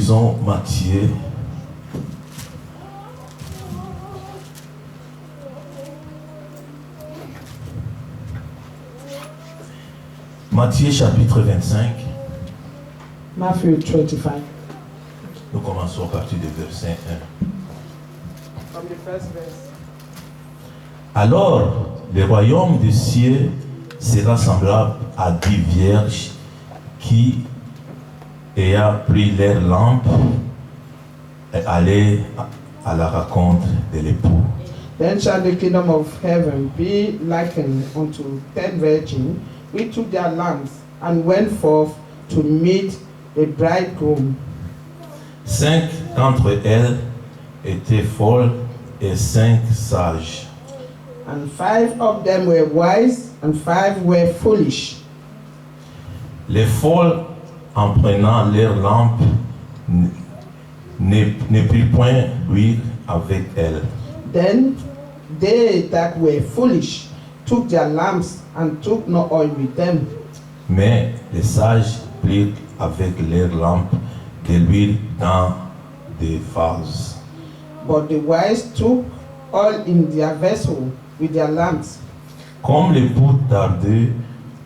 lisons Matthieu. Matthieu chapitre 25. Matthew 25. Nous commençons à partir du verset 1. From the first verse. Alors, le royaume des cieux sera semblable à 10 vierges qui, ayant pris leurs lampes, allaient à la rencontre de l'époux. Then shall the kingdom of heaven be likened unto 10 virgins which took their lamps and went forth to meet the bridegroom. 5 d'entre elles étaient folles et 5 sages. And 5 of them were wise and 5 were foolish. Les folles, en prenant leurs lampes, ne prirent point d'huile avec elles. Then they that were foolish took their lamps and took no oil with them. Mais les sages prirent avec leurs lampes de l'huile dans des vases. But the wise took oil in their vessel with their lamps. Comme l'époux tardait,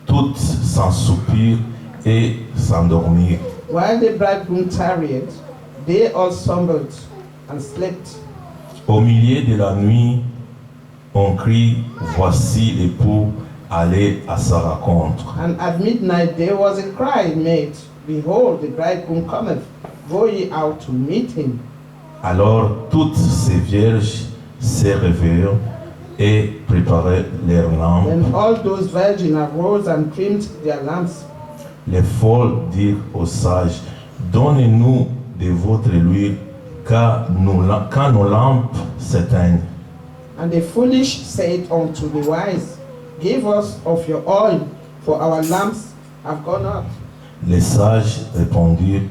toutes s'ensoupirent et s'endormirent. While the bridegroom tarried, they all slumbered and slept. Au milieu de la nuit, on crie, voici l'époux, allez à sa rencontre. And at midnight there was a cry made, behold, the bridegroom cometh, go ye out to meet him. Alors toutes ces vierges se réveillèrent et préparèrent leurs lampes. Then all those virgins arose and trimmed their lamps. Les folles dirent aux sages, donnez-nous de votre huile, car nos lampes s'éteignent. And the foolish said unto the wise, give us of your oil, for our lamps have gone out. Les sages répondirent,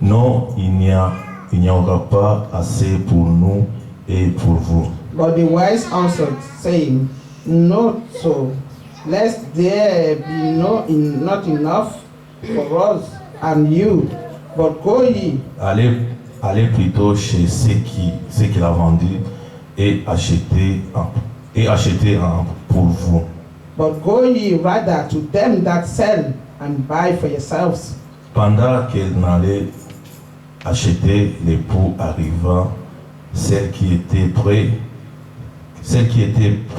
non, il n'y aura pas assez pour nous et pour vous. But the wise answered, saying, not so, lest there be not enough for us and you, but go ye. Allez plutôt chez ceux qui l'ont vendu et achetez un pour vous. But go ye rather to them that sell and buy for yourselves. Pendant qu'elle n'allait acheter, l'époux arriva, celle qui était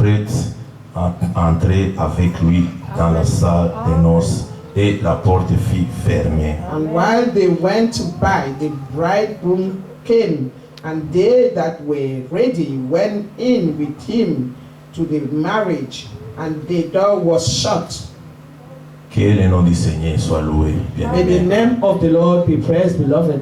prête à entrer avec lui dans la salle des noces, et la porte fut fermée. And while they went to buy, the bridegroom came, and they that were ready went in with him to the marriage, and the door was shut. Que le nom du Seigneur soit loué. May the name of the Lord be praised, beloved.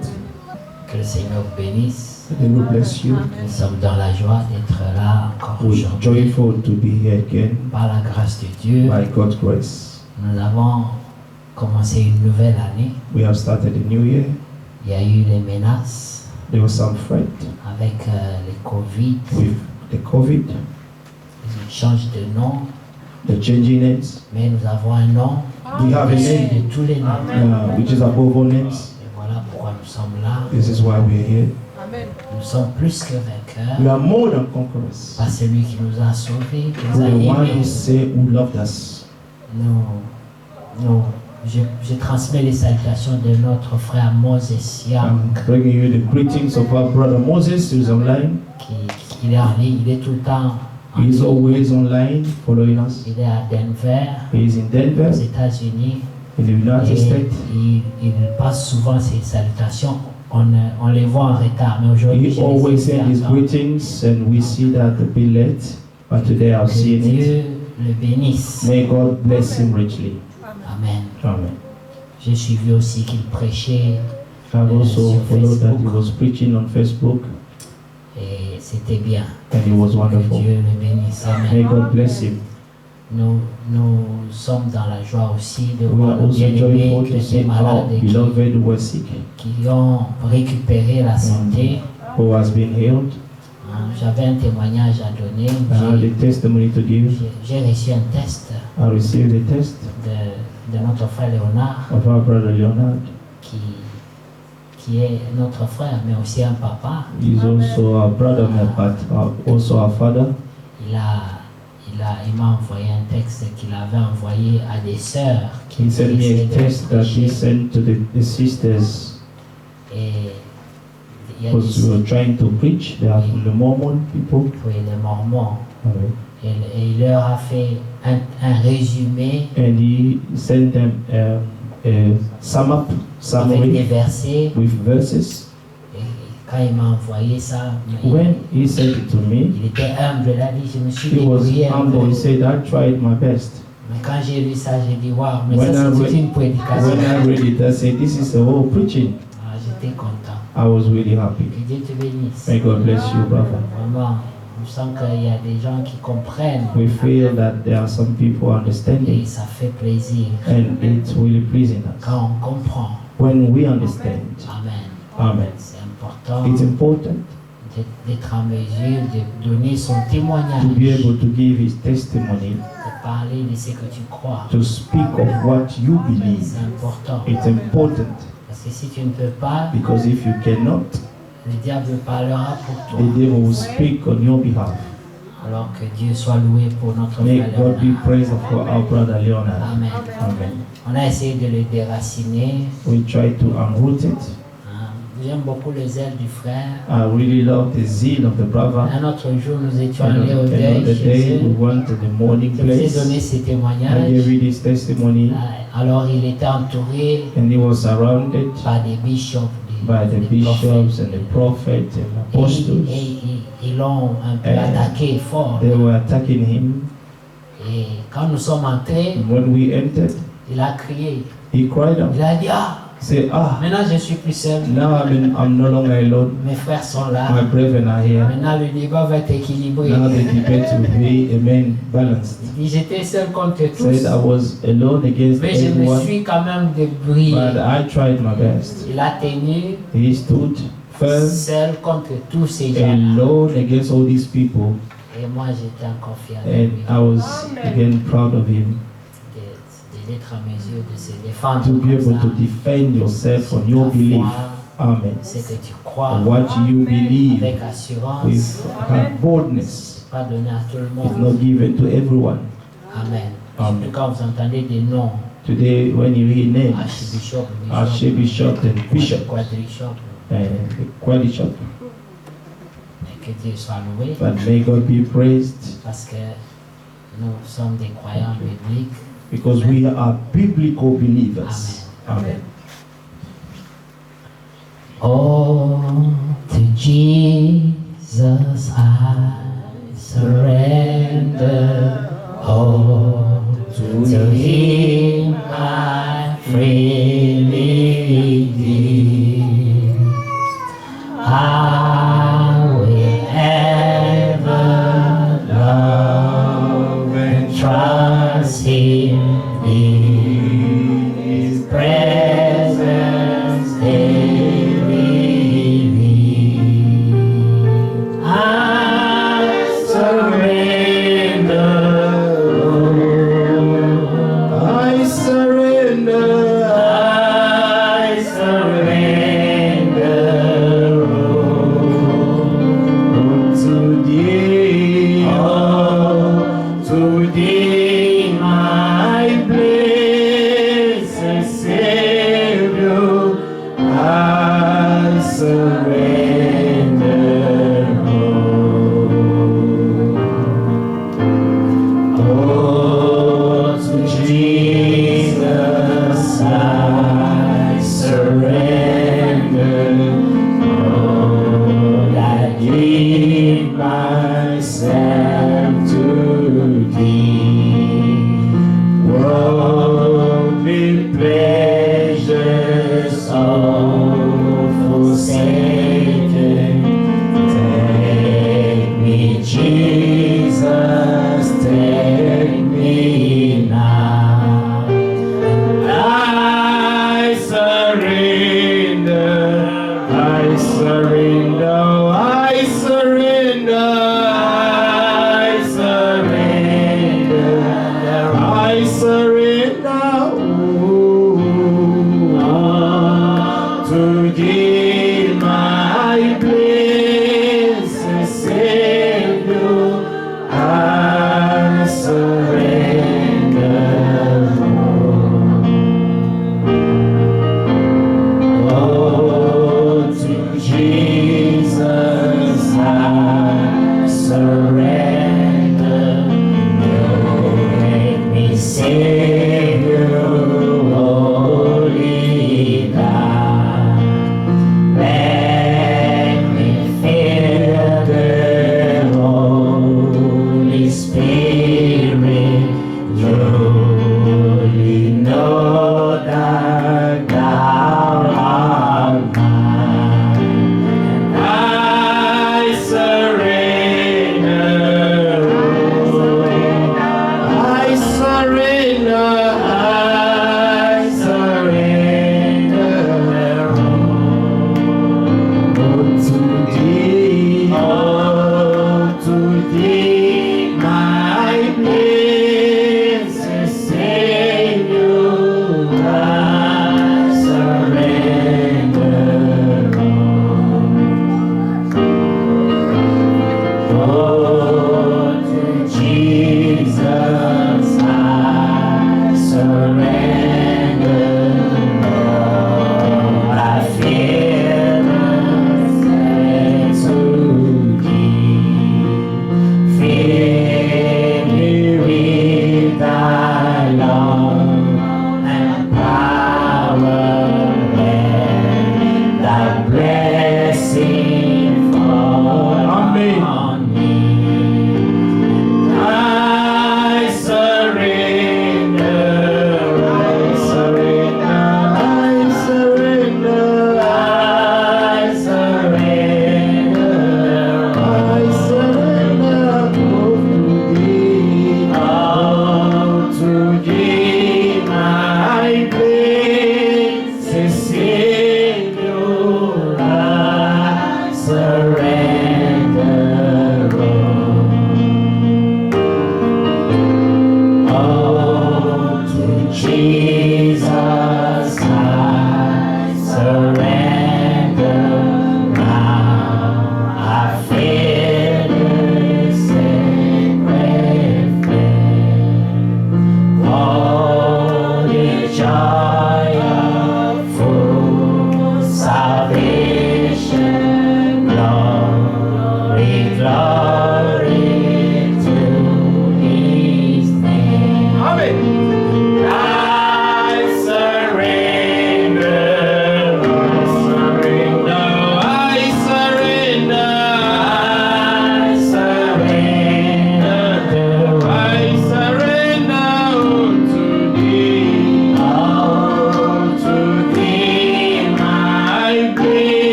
Que le Seigneur bénisse. The Lord bless you. Nous sommes dans la joie d'être là encore We're aujourd'hui. joyful to be here again Par la grâce de Dieu, by God's grace. nous avons commencé une nouvelle année. We have started a new year. Il y a eu les menaces There was some threat avec les Covid. with the COVID, Ils changent de nom, the changing names, mais nous avons un nom We have a au-dessus name. de tous les noms. which is above all names. Et voilà pourquoi nous sommes là. This is why we're here. Nous sommes plus que We vainqueurs are more than conquerors. par celui qui nous a sauvés, qui nous Through a the one aimés. who say who loved us. Je transmets les salutations de notre frère Moses Siam, I'm bringing you the greetings of our brother Moses, who is online. il est en ligne, il est tout le temps en He is ligne. always online, following us. Il est à Denver, He is in aux Denver, États-Unis, in the United et States. il passe souvent ses salutations. On les voit en retard, mais aujourd'hui, He je les always ai sends vus his attendre. greetings, and we see that a bit late, but today I've Que seen it. Dieu le bénisse. May God bless him richly. Amen. Amen. J'ai suivi aussi qu'il prêchait I've also sur followed that he Facebook. was preaching on Facebook, Et c'était bien. and it was Que wonderful. Dieu le bénisse. May Amen. God bless him. Nous sommes dans la joie aussi de We voir are nos also bien-aimés joyful qui to étaient see our malades et beloved who were sick, qui ont récupéré la santé. who has been healed. J'avais un témoignage à donner. I have a testimony to give. J'ai reçu un test I received a test de notre frère Léonard of our brother Leonard, qui qui est notre frère, mais aussi un papa. He's also our brother, but also our father. Il m'a envoyé un texte qu'il avait envoyé à des sœurs qui He sent me a essaient de text that he prêcher. sent to the sisters Et il y a because we were trying to preach. They are from the Mormon people. oui, les Mormons. Okay. Et il leur a fait un résumé And he sent them a avec des summary versets. with verses. Et quand il m'a envoyé ça, When he sent it to me, il était humble. Il a dit, je me suis he was débrouillé un peu. humble. He said, I tried my best. Mais quand j'ai lu ça, j'ai dit, waouh, mais When ça I c'est toute read- une prédication. When I read it, I said, this is the whole preaching. Ah, j'étais content. I was really happy. Que Dieu te bénisse. May God bless you, brother. Vraiment, je sens qu'il y a des gens qui comprennent. We feel that there are some people Et understanding, ça fait plaisir and it's really pleasing us. quand on comprend. When we understand, Amen. Amen. C'est important It's important d'être en mesure de donner son témoignage, to be able to give his testimony, de parler de ce que tu crois. to speak of what you believe. C'est important. It's important Parce que si tu ne peux pas, because if you cannot, le diable parlera pour the toi. devil will speak on your behalf. Alors que Dieu soit loué pour notre May frère God be Léonard. praised for our brother Leonard. Amen. Amen. On a essayé de le déraciner. We try to unroot it. Hein. J'aime beaucoup les ailes du frère. I really love the zeal of the brother. Un autre jour, nous étions And allés au deuil another chez day we eux. went to the morning Je vous ai donné place. ces I témoignages. gave you this testimony, Alors, il était entouré and he was surrounded par des bishops, by the des prophètes. bishops and the prophets and Et apostles. ils l'ont un peu And attaqué fort. They were attacking him. Et quand nous sommes entrés, And when we entered, il a crié. he cried out, Il a dit, ah, say, maintenant je suis plus seul. now I'm no longer alone. Mes frères sont là. My brethren are here. Maintenant le débat va être équilibré. Now the debate will be, amen, balanced. Il dit, j'étais seul contre tous. Said I was alone against Mais je me everyone, suis quand même débrouillé. but I tried my best. Il a tenu He stood firm, seul contre tous ces gens. alone against all these people, Et moi j'étais encore fier de and lui. I was again proud of him. D'être en mesure de se défendre To be comme able ça. to defend yourself on your Ta belief. foi, Amen. ce que tu crois What you believe avec assurance, with boldness pas donné à tout le is monde. not given to everyone. Amen. Amen. Surtout quand vous entendez des noms, Today, when you hear names, archbishop, Archbishop and Bishop quadrishop, and Quadrishop, et que Dieu soit loué, but may God be praised parce que nous sommes des croyants bibliques. because we are biblical believers. Amen. Oh, to Jesus I surrender. Oh, to Him I freely give. I will ever love and trust Him in His presence daily live. I surrender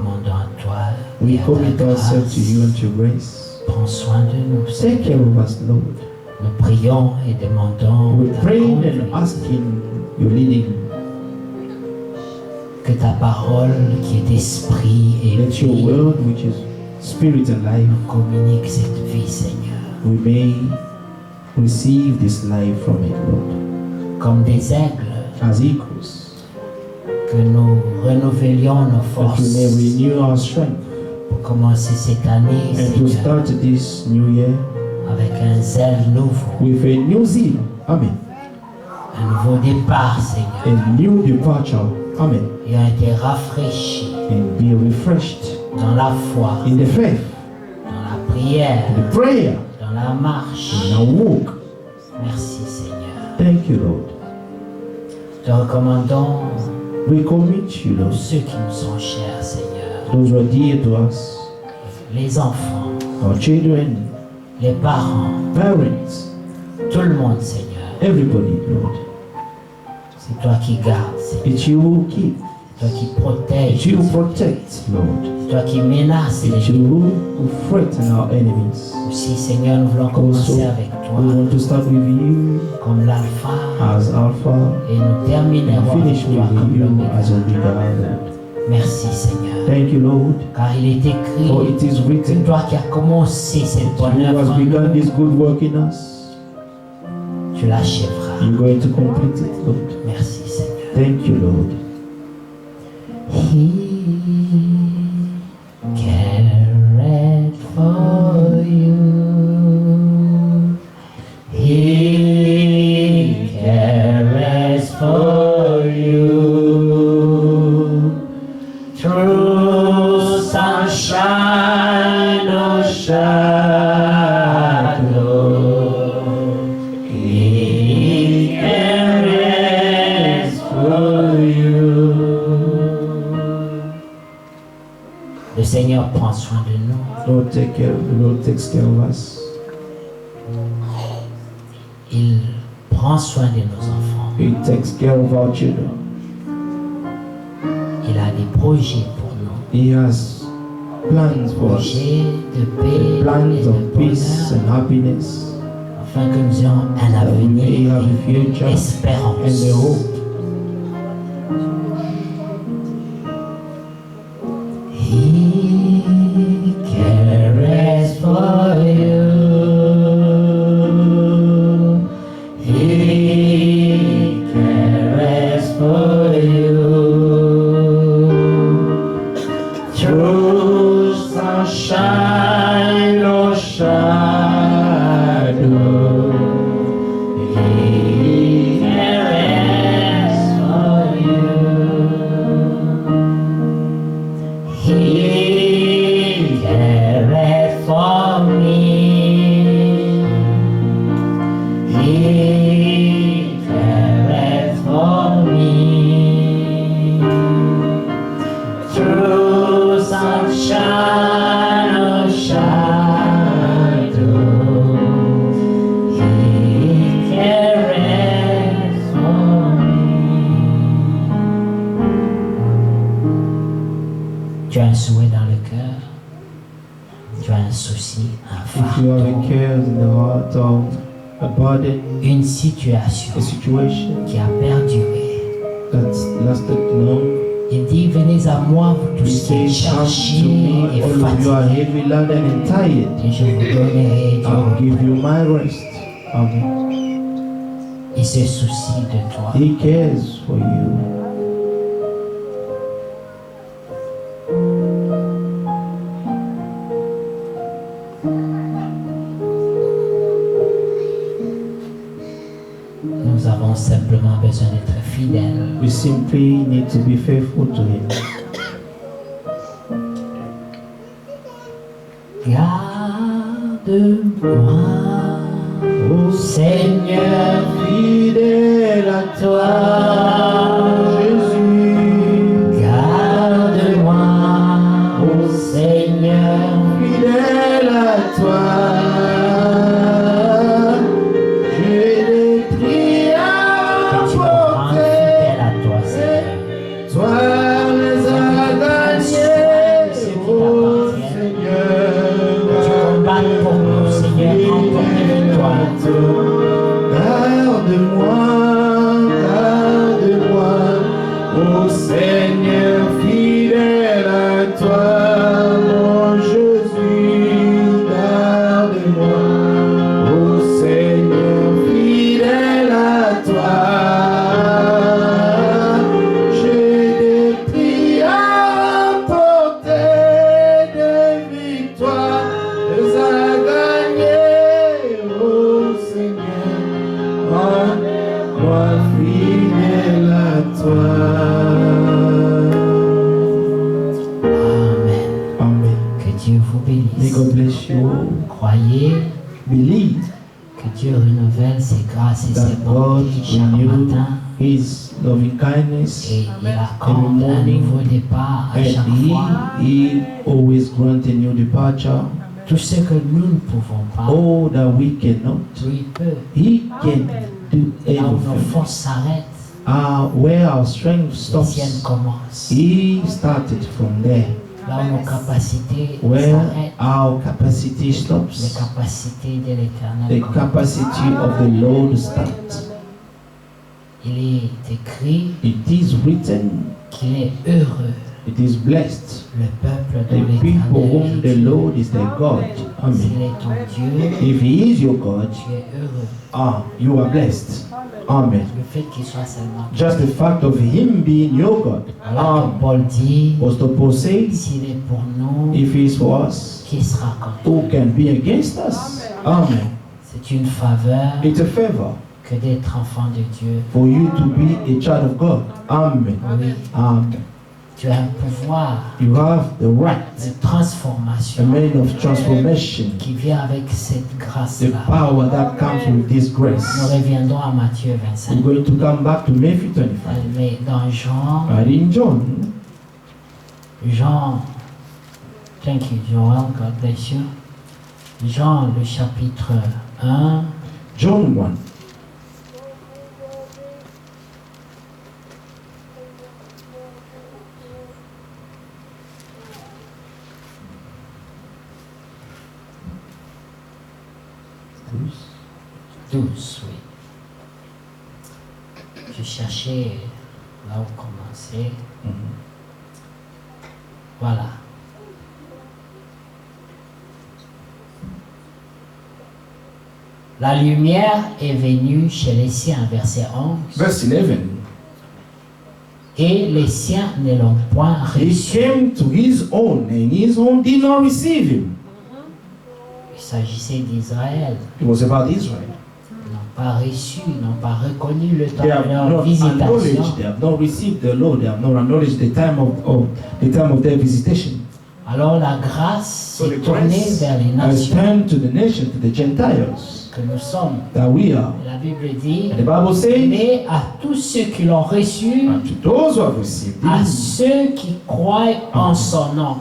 commandons à toi. We et à ta commit ourselves to you and grâce. to grace. Prends soin de nous, Take care Seigneur. of us, Lord. Nous prions et demandons We're ta praying conduite. and asking your leading. Que ta parole qui est esprit et Let your vie word, which is spirit and life, nous communique cette vie, Seigneur. we may receive this life from it, Lord. Comme des aigles, As equals, que nous renouvelions nos that we may forces renew our strength pour commencer cette année, and to Seigneur, start this new year avec un zèle nouveau, with a new zeal. Amen. un nouveau départ, Seigneur, A new departure. Amen. ayant été rafraîchis And be refreshed dans la foi, in the faith, dans la prière, in the prayer, dans la marche. in our walk. Merci, Seigneur. Thank you, Lord. Te recommandons We commit you, tous Lord. ceux qui nous sont chers, Seigneur, Those who are dear to us, les enfants, our children, les parents, parents, tout le monde, Seigneur. everybody, Lord. C'est toi qui gardes, Seigneur. It's you who keep, C'est toi qui protèges. it's you who protect, Lord. C'est toi qui menaces les It's you who threaten our enemies. aussi, Seigneur, nous voulons commencer avec We toi want to start with you comme l'alpha as Alpha et nous terminerons and finish avec toi with comme you l'oméga. as Omega, Lord. Merci, Seigneur. Thank you, Lord. Car il est écrit For it is que written, toi qui as commencé cette bonne you œuvre has en begun nous, this good work in us. tu l'achèveras. You're going to complete it, Lord. Merci, Seigneur. Thank you, Lord. He cared for you. He cares for you. Through sunshine or shadow, He cares for you. Le Seigneur prend soin de nous. Lord, take care. The Lord takes care of us. Il prend soin de nos enfants. He takes care of our children. Il a des projets pour nous. He has plans for us. Projets de paix Plans et de of peace bonheur, and happiness. afin que nous ayons un That we may avenir have a et une future and espérance. a hope. He cares for you. He cares for you. Through sunshine or shadow, He cares for you. He cared for me. He cared for me. Through sunshine or shadow, He cares for me. Tu as un souhait dans le cœur, tu as un souci, un If you have a fardeau, care in the heart or a burden, une situation a situation qui a perduré. that's lasted long, Il dit, venez à moi, vous He tous qui êtes says, come to chargés me, et all of you are fatigués, heavy laden and tired. et je vous donnerai du I'll give repos. you my rest. Amen. Il se soucie de toi. He cares for you. Nous avons simplement besoin d'être fidèles. We simply need to be faithful to Him. Garde-moi, ô Seigneur, fidèle à toi. Jésus, Garde-moi, ô Seigneur, fidèle à toi. J'ai des prix à que tu me rendes porter. fidèle à toi, Seigneur. Toi les as gagnés. Dieu vous May bénisse. God bless you. Croyez Believe que Dieu renouvelle ses grâces et ses that God bontés chaque renew matin. His loving kindness Et il accorde un morning, nouveau départ à and chaque fois. He always grant a new departure. Tout ce que nous ne pouvons pas, All that we cannot, lui peut. He can do Là où nos everything. forces s'arrêtent, Where our strength les siennes stops, commencent. He started from there. Là où nos capacités Where s'arrêtent, our capacity les stops, capacités de the l'Éternel commencent. capacity of the Lord starts. Il est écrit It is written, qu'il est heureux, it is blessed. le peuple The dont people whom l'Éternel the est Dieu. Lord is their God. S'il Amen. est ton Dieu, If He is your God, tu es heureux. you are blessed. Amen. Le fait qu'il soit seulement. Just the fact of Him being your God. Alors que Paul dit, Apostle Paul says, s'il est pour nous, if He is for us, qui sera contre nous? who can be against us? Amen. C'est une faveur It's a favor que d'être enfant de Dieu. for you to be a child of God. Amen. Oui, Amen. tu as un pouvoir You have the right, de a transformation man of transformation, qui vient avec cette the grâce-là. power that comes with this Nous grace. reviendrons à Matthieu We're 25. going to come back to Matthew 25. Mais dans Jean, Right in John, thank you Joel, God bless you. Jean, le chapitre 1, John 1. Bruce. 12, oui. Je cherchais là où commencer. Voilà. La lumière est venue chez les siens, verset 11, Verse 11. et les siens ne l'ont point He reçu. came to his own, and his own did not receive him. Il s'agissait d'Israël. It was about Israel. Ils n'ont pas reçu, ils n'ont pas reconnu le temps They have de leur not visitation. acknowledged, they have not received the Lord, they have not acknowledged the time of their visitation. Alors la grâce So s'est the tournée grace vers les has nations turned to the nation, to the Gentiles, que nous sommes. that we are. La Bible dit, And the Bible says, mais à tous ceux qui l'ont reçu, and to those who have received à it, ceux qui croient en son nom.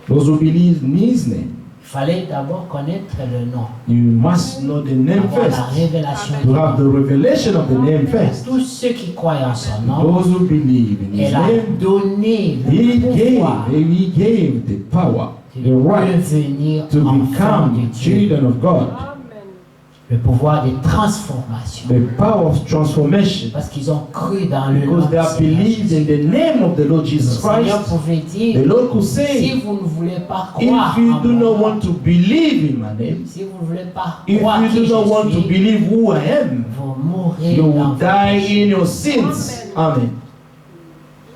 those who believe in his name, Il fallait d'abord connaître le nom, you must know the name avoir la first. révélation To du have the nom. revelation of the name first. Tous ceux qui croient en son nom, Those who believe in his elle a name, donné he le pouvoir gave the power, de the right devenir to enfant de become Dieu. children of God. Le pouvoir de transformation. The power of transformation. Parce qu'ils ont cru dans le nom Because du they have Seigneur believed Jésus. in the name of the Lord Le Jesus Seigneur Christ. pouvait The dire, Lord could si say, vous ne voulez pas croire if you en do mon not nom, want to believe in my name, si vous ne voulez pas if croire you qui do not want je to suis, believe who I am, vous mourrez you dans will vos die péchés. in your sins. Amen.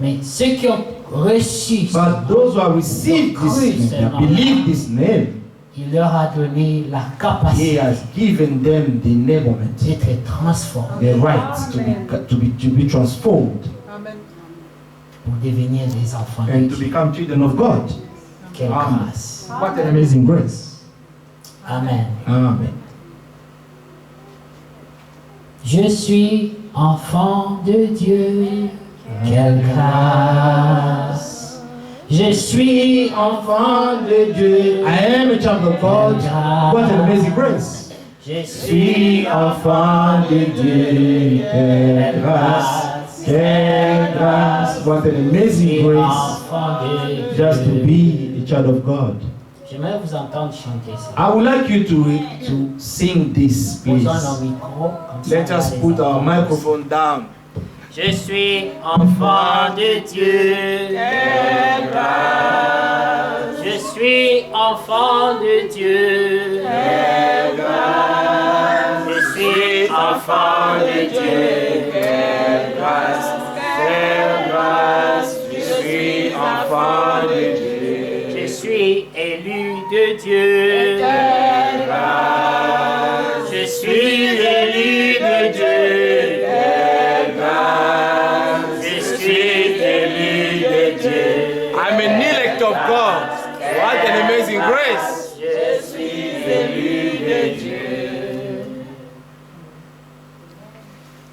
Mais ceux qui ont reçu ce But nom, those who have received this name, they believe this name, il leur a donné la He capacité has given them the enablement, d'être transformés the right to be transformed pour devenir des enfants de and to Dieu. become children of God. Quelle Amen. grâce. What an amazing grace. Amen. Amen. Je suis enfant de Dieu. Quelle grâce. Je suis enfant de Dieu. I am a child of God. What an amazing grace. Je Suis enfant de Dieu. Quelle grâce. Quelle grâce. What an amazing grace. enfant de Just to Dieu. be a child of God. J'aimerais vous entendre chanter ça. I would like you to sing this, please. Posons nos micros. Comme ça, Let on va us les put our entendre. microphone down. Je suis enfant de Dieu. Quelle grâce. Je suis enfant de Dieu. Quelle grâce. Je suis enfant de Dieu. Quelle grâce. Quelle grâce. Je suis enfant de Dieu. Je suis élu de Dieu. Quelle grâce. Je suis élu de Dieu. I'm an elect of God. an amazing grace. Je suis élu de Dieu.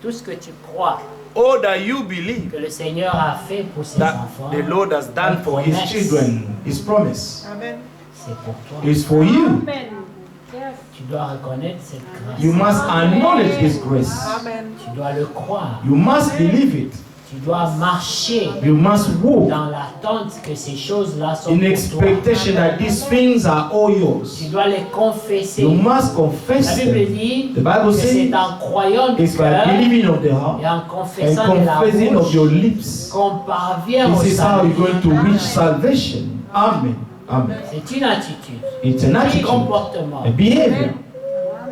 Tout ce que tu crois All that you believe que le Seigneur a fait pour ses that enfants, the Lord has done for his children, his promise c'est pour toi. is for you. Tu dois reconnaître cette grâce. You must acknowledge this grace. Tu dois le croire. You must believe it. Tu dois marcher You must walk dans l'attente que ces choses-là sont in pour toi. expectation that these things are all Tu yours. dois les confesser. You must La confess Bible them. dit The Bible que says c'est en croyant du it's by cœur believing of the heart et en and confessant de la confessing of your bouche lips. qu'on parvient au This is how salut. you're going to reach salvation. Amen. Amen. C'est une attitude, It's an un attitude, comportement. a behavior.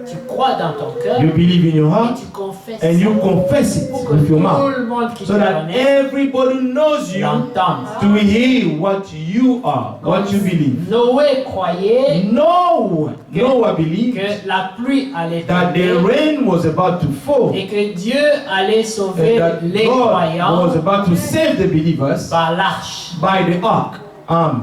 Tu crois dans ton cœur You believe in your et heart tu confesses and you ça confess it pour que with tout your mouth, le monde qui te so that connaît everybody knows you l'entende. to hear what you are, what you believe. Noé croyait Noah believed que la pluie allait that the tomber rain was about to fall, et que Dieu allait sauver and that les God croyants was about to save the believers par l'arche. by the ark.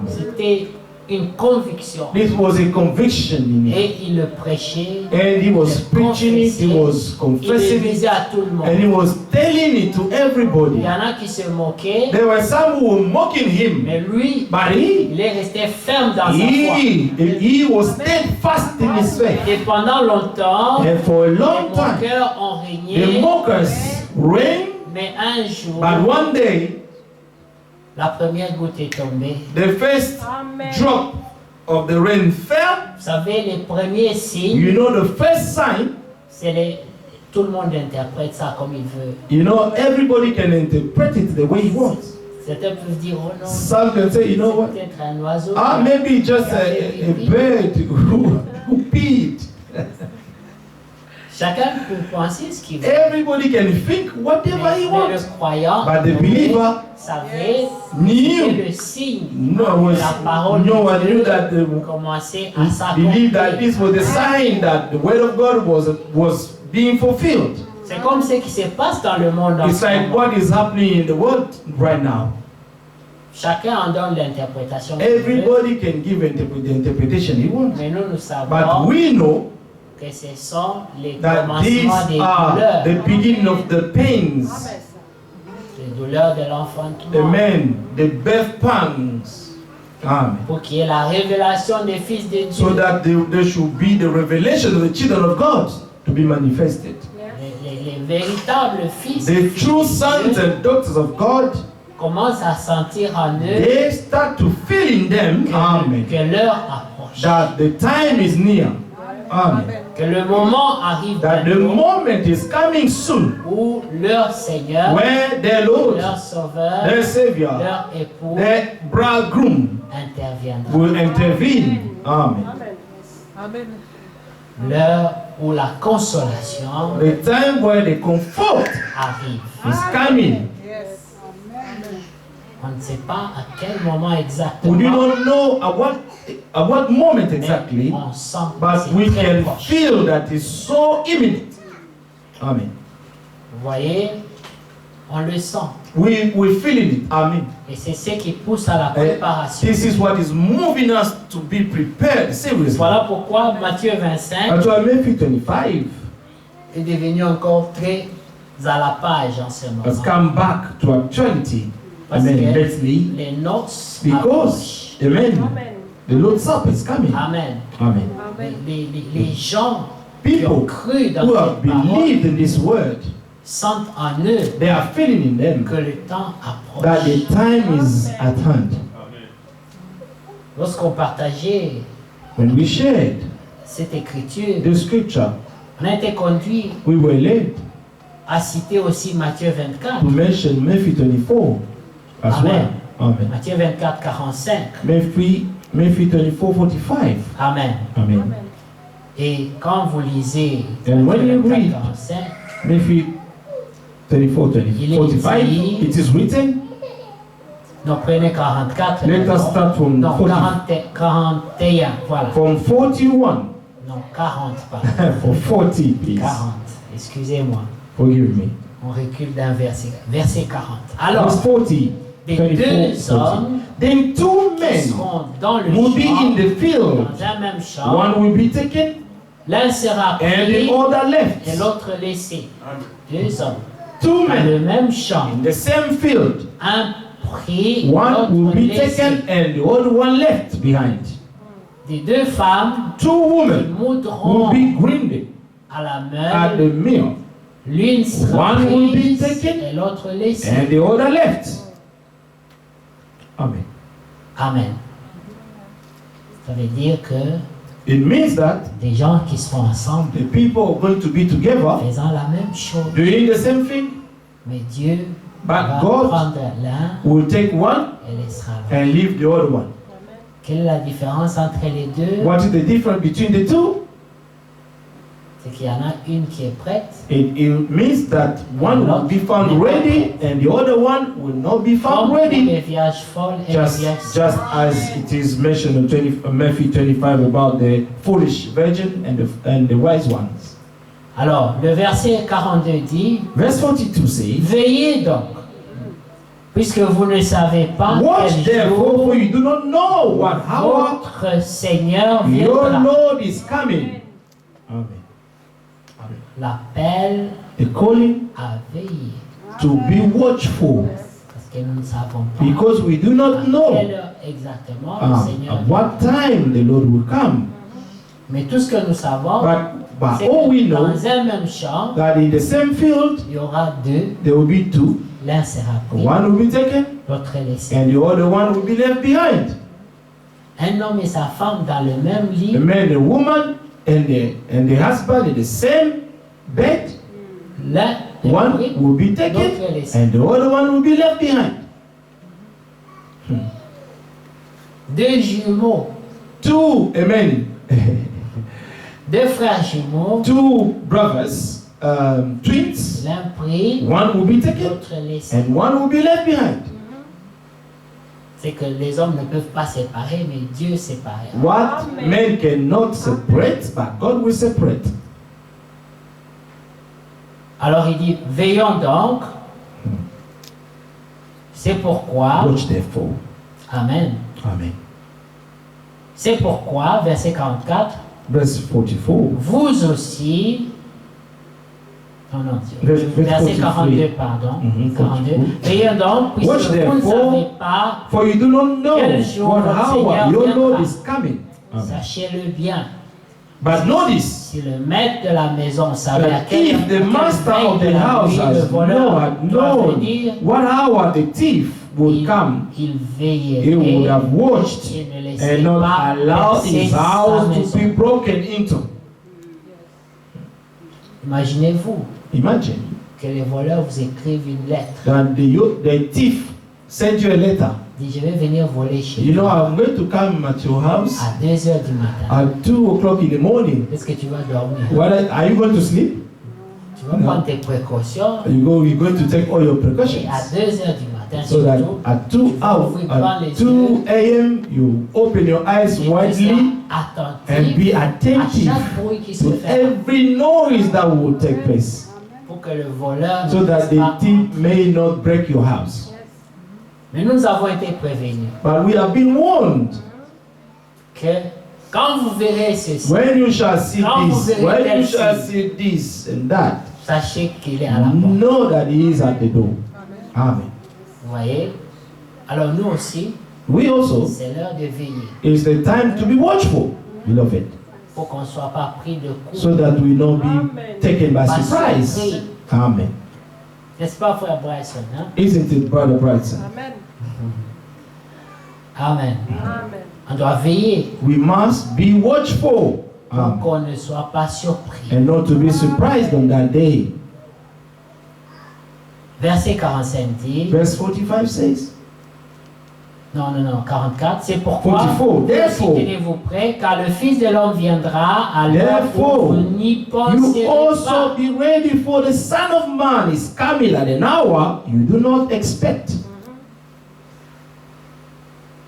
C'était une conviction. This was a conviction in him. Et il le prêchait, And he was preaching it, he was il le confessing it, disait à tout le and he monde. was telling it to Il everybody. y en a qui se moquaient, There were some who were mocking him, mais lui, but he il est resté ferme dans sa foi. he was steadfast in his faith. Et pendant longtemps, And for a les long time, moqueurs ont the régné, mockers reigned, mais un jour, but one day, la première goutte est tombée. the first drop of the rain fell. Vous savez, les premiers signes, You know, the first sign, tout le monde interprète ça comme il veut. you know, everybody can interpret it the way he wants. Certains peuvent dire, oh non, Some can say, you know c'est what? peut-être un oiseau. Ah, maybe just a bird who peed. Chacun peut penser ce qu'il veut. Everybody can think whatever he Mais le wants. croyant But the believer savait knew. que le signe No, de la parole no de one knew Dieu that the commençait à believed that this s'accomplir. was the sign that the word of God was being fulfilled. C'est comme ce qui se passe dans le monde en It's ce like moment. what is happening in the world right now. Chacun en donne l'interprétation qu'il veut, Everybody can give the interpretation he wants. mais nous But savons we know que ce sont les that these commencements des are douleurs, the beginning of the pains. les douleurs de l'enfantement, Amen. The birth pangs. Amen. pour qu'il y ait la révélation des fils de Dieu. So that there should be the revelation of the children of God to be manifested. Les véritables fils The true sons and daughters of God, commencent à sentir en eux they start to feel in them, amen, que l'heure approche, that the time is near. Amen. que le moment arrive That the bientôt moment is coming soon où leur Seigneur, where their Lord, leur Sauveur, their Savior, leur époux their bridegroom interviendra. will intervene. Amen. L'heure où la consolation The time where the comfort arrive. is coming. On ne sait pas à quel moment exactement, We do not know at what moment mais exactly, on sent que but we c'est très can proche. feel that it's so imminent. Amen. Vous voyez, on le sent. We feeling it. Amen. Et c'est ce qui pousse à la And préparation. this is what is moving us to be prepared seriously. Voilà pourquoi Matthieu 25 And so Matthew 25 est devenu encore très à la page en ce has moment. come back to actuality. Parce Amen. que Lately, les noces because, approchent. amen, the Lord's Supper is coming. Amen. Amen. Les gens qui ont People cru dans who have cette parole believed in this word, sentent en eux they are feeling in them que le temps approche. that the time is at hand. Lorsqu'on partageait When we shared cette écriture, the scripture, on a été conduit we were led à citer aussi Matthieu 24. to mention Matthew 24 as Amen. well. Amen. Matthieu 24, 45. Matthew 24, 45. Amen. Amen. Et quand vous lisez And when you Matthieu 24, read 45, Matthew 24, Il est 45, dit- it is written. donc prenez 44. Let us non, start from non, 40. 41, voilà. From 41 Non, 40, pardon. for 40, please. 40, excusez-moi. Forgive me. On recule d'un verset. Verset 40. Alors, Verse 40. des 24, deux hommes Then two qui men seront dans le will be champ, in the field. dans un même champ. One will be taken L'un sera and the pris other et left. l'autre laissé. Deux hommes. Two Dans le men même champ. in the same field. Un pris, One will l'autre be laissé. taken and the other one left behind. Des deux femmes Two qui women will monteront be grinding à la at meule. the mill, L'une sera One will be prise taken et l'autre laissée. and the other left. Amen. Amen. Ça veut dire que It means that des gens qui seront ensemble the people are going to be together faisant la même chose, doing the same thing, mais Dieu but va God prendre l'un will take one et laissera l'autre. and leave the other one. Quelle est la différence entre les deux? What is the difference between the two? C'est qu'il y en a une qui est prête It means that one will be found ready and the other one will not be found comme ready. les vierges folles et les vierges Just as it is mentioned in Matthew 25 about the foolish virgin and the wise ones. Alors, le verset 42 dit, Verse 42 says, veillez donc, puisque vous ne savez pas watch quel therefore, jour for you do not know what hour votre Seigneur your viendra. Lord is coming. Amen. L'appel The calling à veiller, to be watchful, parce que nous ne savons pas because we do à not know quelle heure exactement le Seigneur at what time the Lord will come. Mais tout ce que nous savons, But c'est all we que know dans un même champ, that in the same field il y aura deux, there will be two. l'un sera pris, One will be taken l'autre laissé. and the other one will be left behind. Un homme et sa femme dans le même lit, The man, the woman, and the husband in the same bed. l'un est One pris, will be l'autre taken laissé. and the other one will be left behind. Deux jumeaux, Two, amen. deux frères jumeaux, Two brothers, twins. l'un pris, One will be taken l'autre laissé. and one will be left behind. C'est que les hommes ne peuvent pas séparer, mais Dieu sépare. What men cannot separate, but God will separate. Alors il dit, veillons donc. C'est pourquoi, Watch therefore. Amen. Amen. C'est pourquoi, verset 44, Verse 44. vous aussi, non, non, Verset verset 42, 43. pardon, Mhm, 42, 44. veillons donc, puisque Watch vous ne therefore, savez pas, For you do not know Quel jour what votre hour Seigneur your viendra. Lord is coming. Amen. sachez-le bien. But notice Si le maître de la maison savait à that quelle if the quelle master veille of de the la house nuit le has voleur doit known venir, what hour the thief would come, il he would veillerait have watched et ne laisserait and not pas allowed percer his sa house to maison. be broken into. Imaginez-vous Imagine que les voleurs vous écrivent une lettre. that the thief sent you a letter. Dit, je vais venir voler chez You know, toi I'm going to come at your house à 2 heures du matin. at 2 o'clock in the morning. Est-ce que tu vas dormir? What are you going to sleep? Tu vas prendre tes précautions You're going to take all your et precautions. à 2 heures du matin, So that surtout, at 2 hours, at 2 a.m., you open your eyes tu sois widely and be attentif à attentive chaque bruit qui se to fait every noise that will take place, pour que le voleur so ne that puisse pas. the thief may not break your house. Mais nous avons été prévenus But we have been warned. que quand vous verrez ceci, When you shall see Quand vous this, verrez when you tel shall signe, see this and that, sachez qu'il est à la porte. know that he is at the door. Amen. Vous voyez? Alors nous aussi, We also, c'est l'heure de veiller it's the time to be watchful, beloved, pour qu'on ne soit pas pris de coup. so that we not be taken by Pas surprise. surpris. Amen. N'est-ce pas, frère Bryson? Hein? Isn't it, Brother Brightson? Amen. On doit veiller We must be watchful pour qu'on ne soit pas surpris. and not to be surprised on that day. Verset 45 dit, Verse 45 says, non, 44, c'est pourquoi 44, vous aussi therefore, tenez-vous prêts, car le Fils de l'homme viendra à l'heure Therefore, où vous n'y you penserez also pas. be ready, for the Son of Man is coming at an hour you do not expect.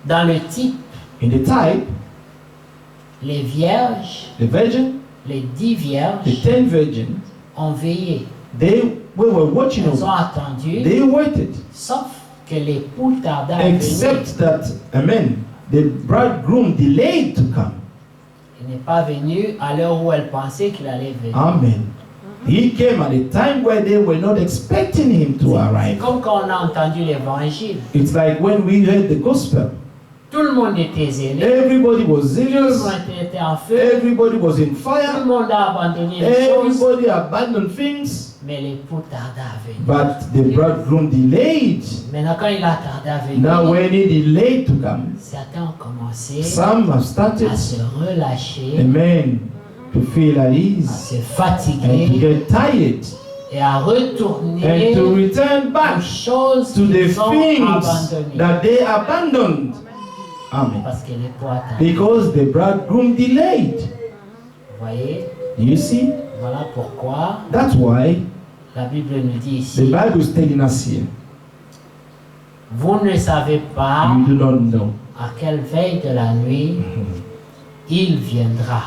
Dans le type, In the type, les vierges, the virgin, les 10 the vierges 10 virgins, ont veillé. we were watching Elles ont over. attendu, They waited, sauf que l'époux tarda à venir. except that, amen, the bridegroom delayed to come. Il n'est pas venu à l'heure où elle pensait qu'il allait venir. Amen. He came at a time where they were not expecting him to C'est arrive. comme quand on a entendu l'évangile. It's like when we heard the gospel. Tout le monde était zélé. Everybody was Tout le zealous. monde était en feu. Everybody was in Tout le fire. monde a abandonné les choses. Everybody abandoned things. Mais l'époux tarda à venir. But the bridegroom delayed. Maintenant, quand il a tardé à venir, Now when he delayed to come, certains ont commencé some have started, à se relâcher, amen, to feel at à ease se and to fatiguer get tired et à and retourner to return aux back choses to the qu'ils ont things abandonnées. that they abandoned. Amen. Parce que l'époux a tardé. Because the bridegroom delayed. Vous voyez, You see? voilà pourquoi That's why la Bible nous dit the ici, Bible is telling us here, vous ne savez pas you do not know à quelle veille de la nuit il viendra.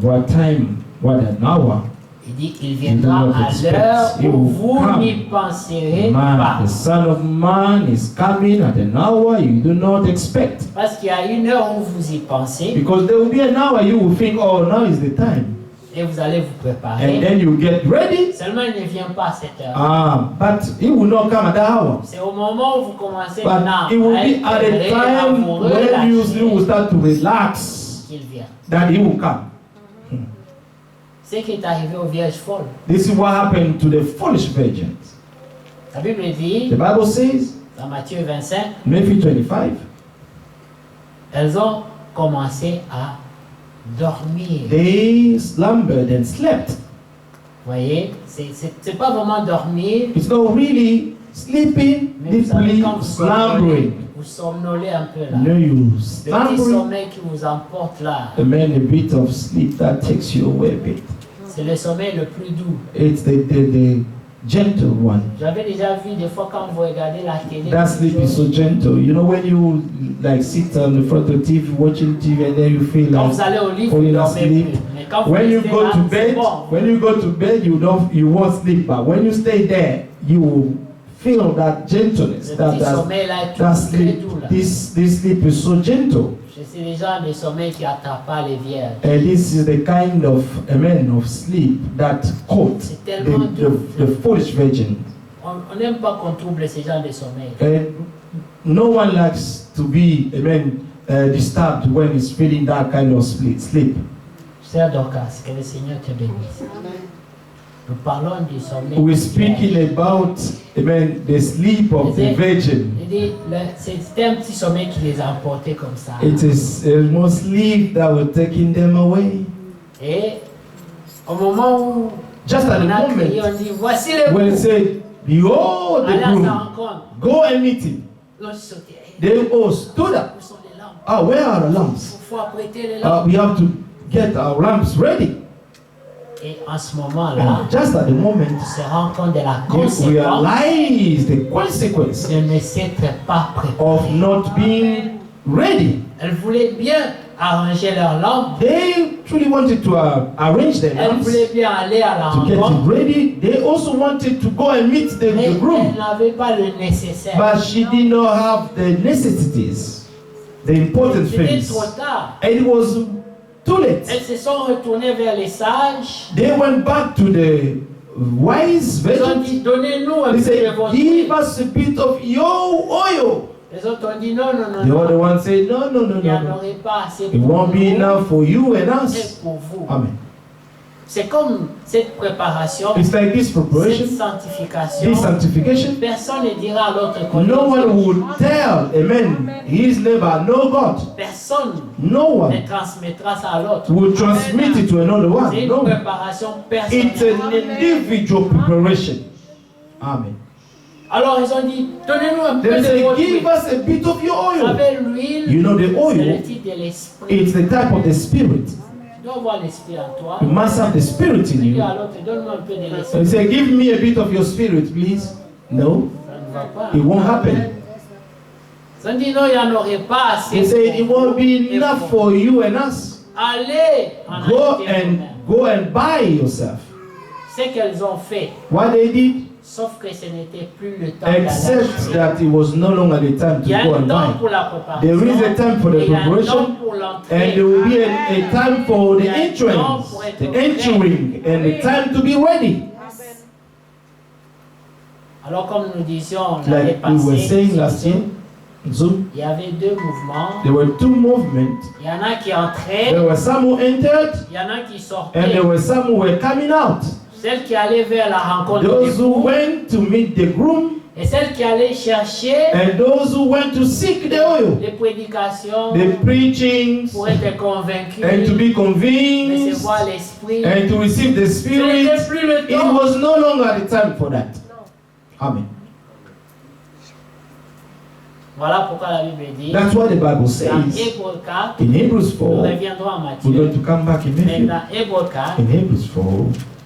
what time, what an hour. Il dit, il viendra You do not à expect. l'heure He où will vous come. n'y penserez Man, pas. the Son of Man is coming at an hour you do not expect. Parce qu'il y a une heure où vous y pensez Because there will be an hour you will think, oh, now is the time. et vous allez vous And préparer. then you get ready. Seulement, il ne vient pas à cette heure. But he will not come at that hour. C'est au moment où vous commencez But maintenant it will à be être at a prêt, à time vous when you will relâcher start to relax qu'il vient. that he will come. C'est ce qui est arrivé aux vierges folles. This is what happened to the foolish virgins. La Bible dit, The Bible says, dans Matthieu 25, Matthew 25, elles ont commencé à dormir. they slumbered and slept. Vous voyez, c'est pas vraiment dormir, It's not really sleeping mais vous savez deeply, quand vous slumbering. vous somnolez un peu là. No, you Le petit slumbering. sommeil qui vous emporte là, And then a bit of sleep that takes you away a bit. c'est le sommeil le plus doux. It's the gentle one. J'avais déjà vu des fois quand vous regardez la télé. That sleep is so gentle. You know when you like sit on the front of TV watching TV and then you feel Quand like vous allez au lit, vous falling dormez asleep. plus. Mais quand vous When you restez go là, to c'est bed, bon. when you go to bed, you won't sleep. But when you stay there, you will feel that gentleness. Le That petit sommeil là est that tout très sleep. doux là. This sleep is so gentle. Je sais déjà des sommeils qui n'attrapent pas les vierges. And this is the kind of of sleep that caught C'est tellement the foolish virgin. On n'aime pas qu'on trouble ces gens de sommeil. And no one likes to be disturbed when he's feeling that kind of sleep. Sœur Dorcas, que le Seigneur te bénisse. Nous parlons du sommeil. We're des speaking vierges. about the sleep of the virgin. Il dit, c'était un petit sommeil qui les a emportés comme ça. It is a small sleep that was taking them away. Et au moment où Just at the on a crié, moment on dit, voici le when it groupe. said, "Behold Allez the à sa groom, rencontre. go and meet him," L'on sautait. they all stood up. Où sont les lampes? Ah, where are the lamps? Il faut apprêter les lampes. We have to get our lamps ready. Et en ce moment-là, And just at the moment, on se rend compte de la you conséquence realize the consequence de ne s'être pas of préparé. not being ready. Elles voulaient bien arranger leurs lampes. They truly wanted to arrange their Elles lamps voulaient bien aller à la to get it rencontre. ready. They also wanted to go and meet Mais the elles groom, n'avaient pas le nécessaire. but she did not have the necessities, the important C'était things. trop tard. And it was too late. Elles se sont retournées vers les sages. They went back to the wise Ils ont virgins. dit, donnez-nous un They peu de said, votre "Give huile. us a bit of your oil." Les autres ont dit, non, non, non, The non. other one said, "No, no, no, Il n'y en no, no. aurait pas assez It pour won't be nous enough for you and et us." pour vous. Amen. C'est comme cette préparation, It's like this cette preparation, sanctification. this sanctification. Personne ne dira à l'autre No one connaissance. would tell, amen, his neighbor, no God. Personne No ne one transmettra ça à l'autre. will transmit it to another C'est one. une No. préparation It's personnelle. an individual preparation. Amen. Alors ils ont dit, donnez-nous un peu They de say, votre "Give huile. us a bit of your Vous oil." savez, l'huile, You know, the c'est le oil, titre de l'esprit. it's the type of the spirit. Tu dois avoir l'esprit en toi. You must have the spirit in Tu dis you. à l'autre, donne-moi un peu de So l'esprit. you say, "Give me a bit of your spirit, please." No, Ça ne va pas. it won't happen. Ils ont dit, non, il n'y en aurait pas assez. They say, "It pour won't vous be et enough pour for you and us. Allez en Go acheter and vous-même. go and buy yourself." Ce qu'elles ont fait, What they did, Sauf que ce n'était plus le temps d'aller except acheter. that it was no longer the time Il y to a go un and temps buy. pour la préparation. There is a time for the et il y a un temps preparation, pour and l'entrée. there will be a time for the Il y a un temps entrance, pour être the prêt. entering, and the time to be ready. Alors comme nous disions l'année Like we were passée, saying last year, Zoom, il y avait deux mouvements. there were two movements. Il y en a qui entraient, There were some who entered, il y en a qui and sortaient. there were some who were coming out. Celles qui allaient vers la rencontre des Those who fous went to meet the groom, et celles qui allaient chercher and those who went to seek the oil, les prédications the preachings, pour être convaincus, and to be convinced, recevoir l'esprit. and to receive the Ce n'était Spirit. plus le It temps. was no longer the time for that. Amen. Voilà pourquoi la Bible dit, That's what the Bible dans says. Hébreux 4, In Hebrews nous 4, reviendrons à we're Matthieu, going to come back in mais Matthew. dans Hébreux 4, In Hebrews 4,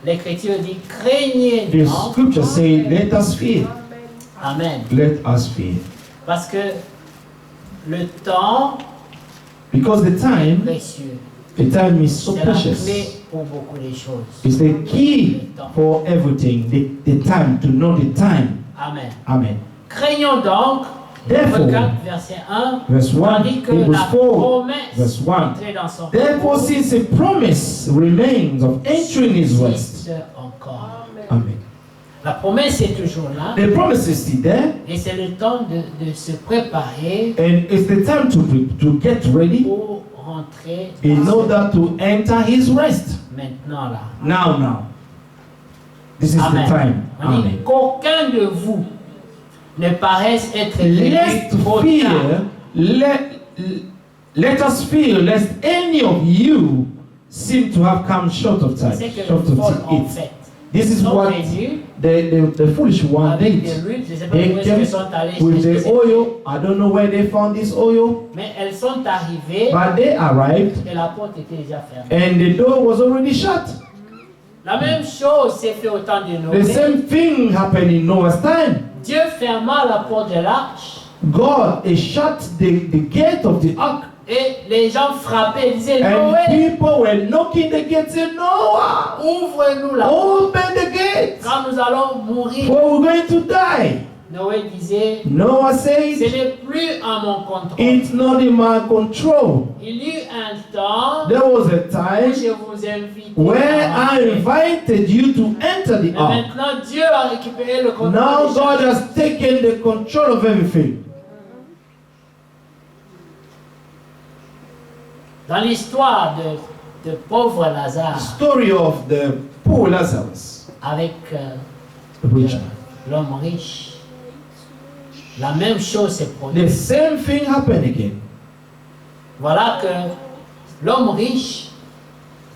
l'Écriture dit, craignez the donc. scripture says, let us fear. Amen. Let us fear. Parce que le temps Because the est time précieux. is so C'est la precious. clé pour beaucoup de choses. It's the key for everything. The time, to know the time. Amen. Amen. Craignons donc, Therefore, Hébreux 4, verset 1, verse 1, tandis que Hebrews la 4, promesse verse 1. d'entrer dans son Therefore, repos since a promise remains of entering his rest. existe encore. Amen. La promesse est toujours là The promise is still there, et c'est le temps de se préparer and it's the time to get ready pour rentrer in dans order to enter his rest. maintenant là. Now. This is Amen. the time. On dit Amen. qu'aucun de vous ne paraisse être Lest venu trop tard. fear, let us fear, lest any of you seem to have come short of time, C'est que short le of vol en it. fait. This is Ils sont what venus the foolish one avec did. des rues, je ne sais pas où They est-ce came qu'elles sont allées with chercher the ces- oil. I don't know where they found this oil, mais elles sont arrivées but they arrived et la porte était déjà fermée. and the door was already shut. La même chose s'est fait au temps de The Noé. same thing happened in Noah's time. Dieu ferma la porte de l'arche God shut the gate of the ark, et les gens frappaient et disaient and Noé, people were knocking the gate, saying, Noah, ouvre-nous la porte open the gate, quand nous allons mourir. for we're going to die. Noé disait, Noah ce said, n'est plus à mon contrôle. it's not in my control. Il y eut un temps There was a où time je vous invite where à I rentrer. invited you to enter the Mais ark. maintenant, Dieu a récupéré le contrôle. Now des God choses. has taken the control of everything. Dans l'histoire de pauvre Lazare Story of the poor Lazarus, avec the rich man. l'homme riche, la même chose s'est The produite. same thing happened again. Voilà que l'homme riche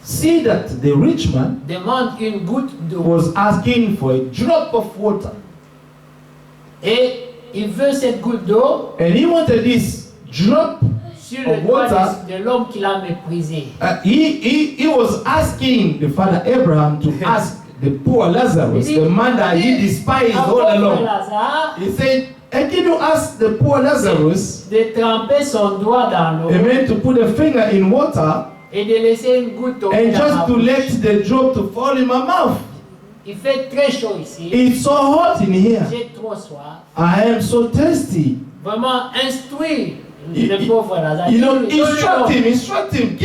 See that the rich man demande une goutte d'eau was asking for a drop of water, et il veut cette goutte d'eau and he wanted this drop. sur le Of doigt water. de l'homme qu'il a méprisé. He was asking the father Abraham to ask the poor Lazarus, the man that he despised all Apôtre along. Lazare He said, "And can you ask the poor Lazarus, de tremper son doigt dans l'eau amen, to put a finger in water et de laisser une goutte d'eau and dans just ma to bouche. let the drop to fall in my mouth? Il fait très chaud ici. It's so hot in here. J'ai trop soif. I am so thirsty." Vraiment instruire Il- le pauvre Lazare. You know, Dis-lui, instruct donne-lui him,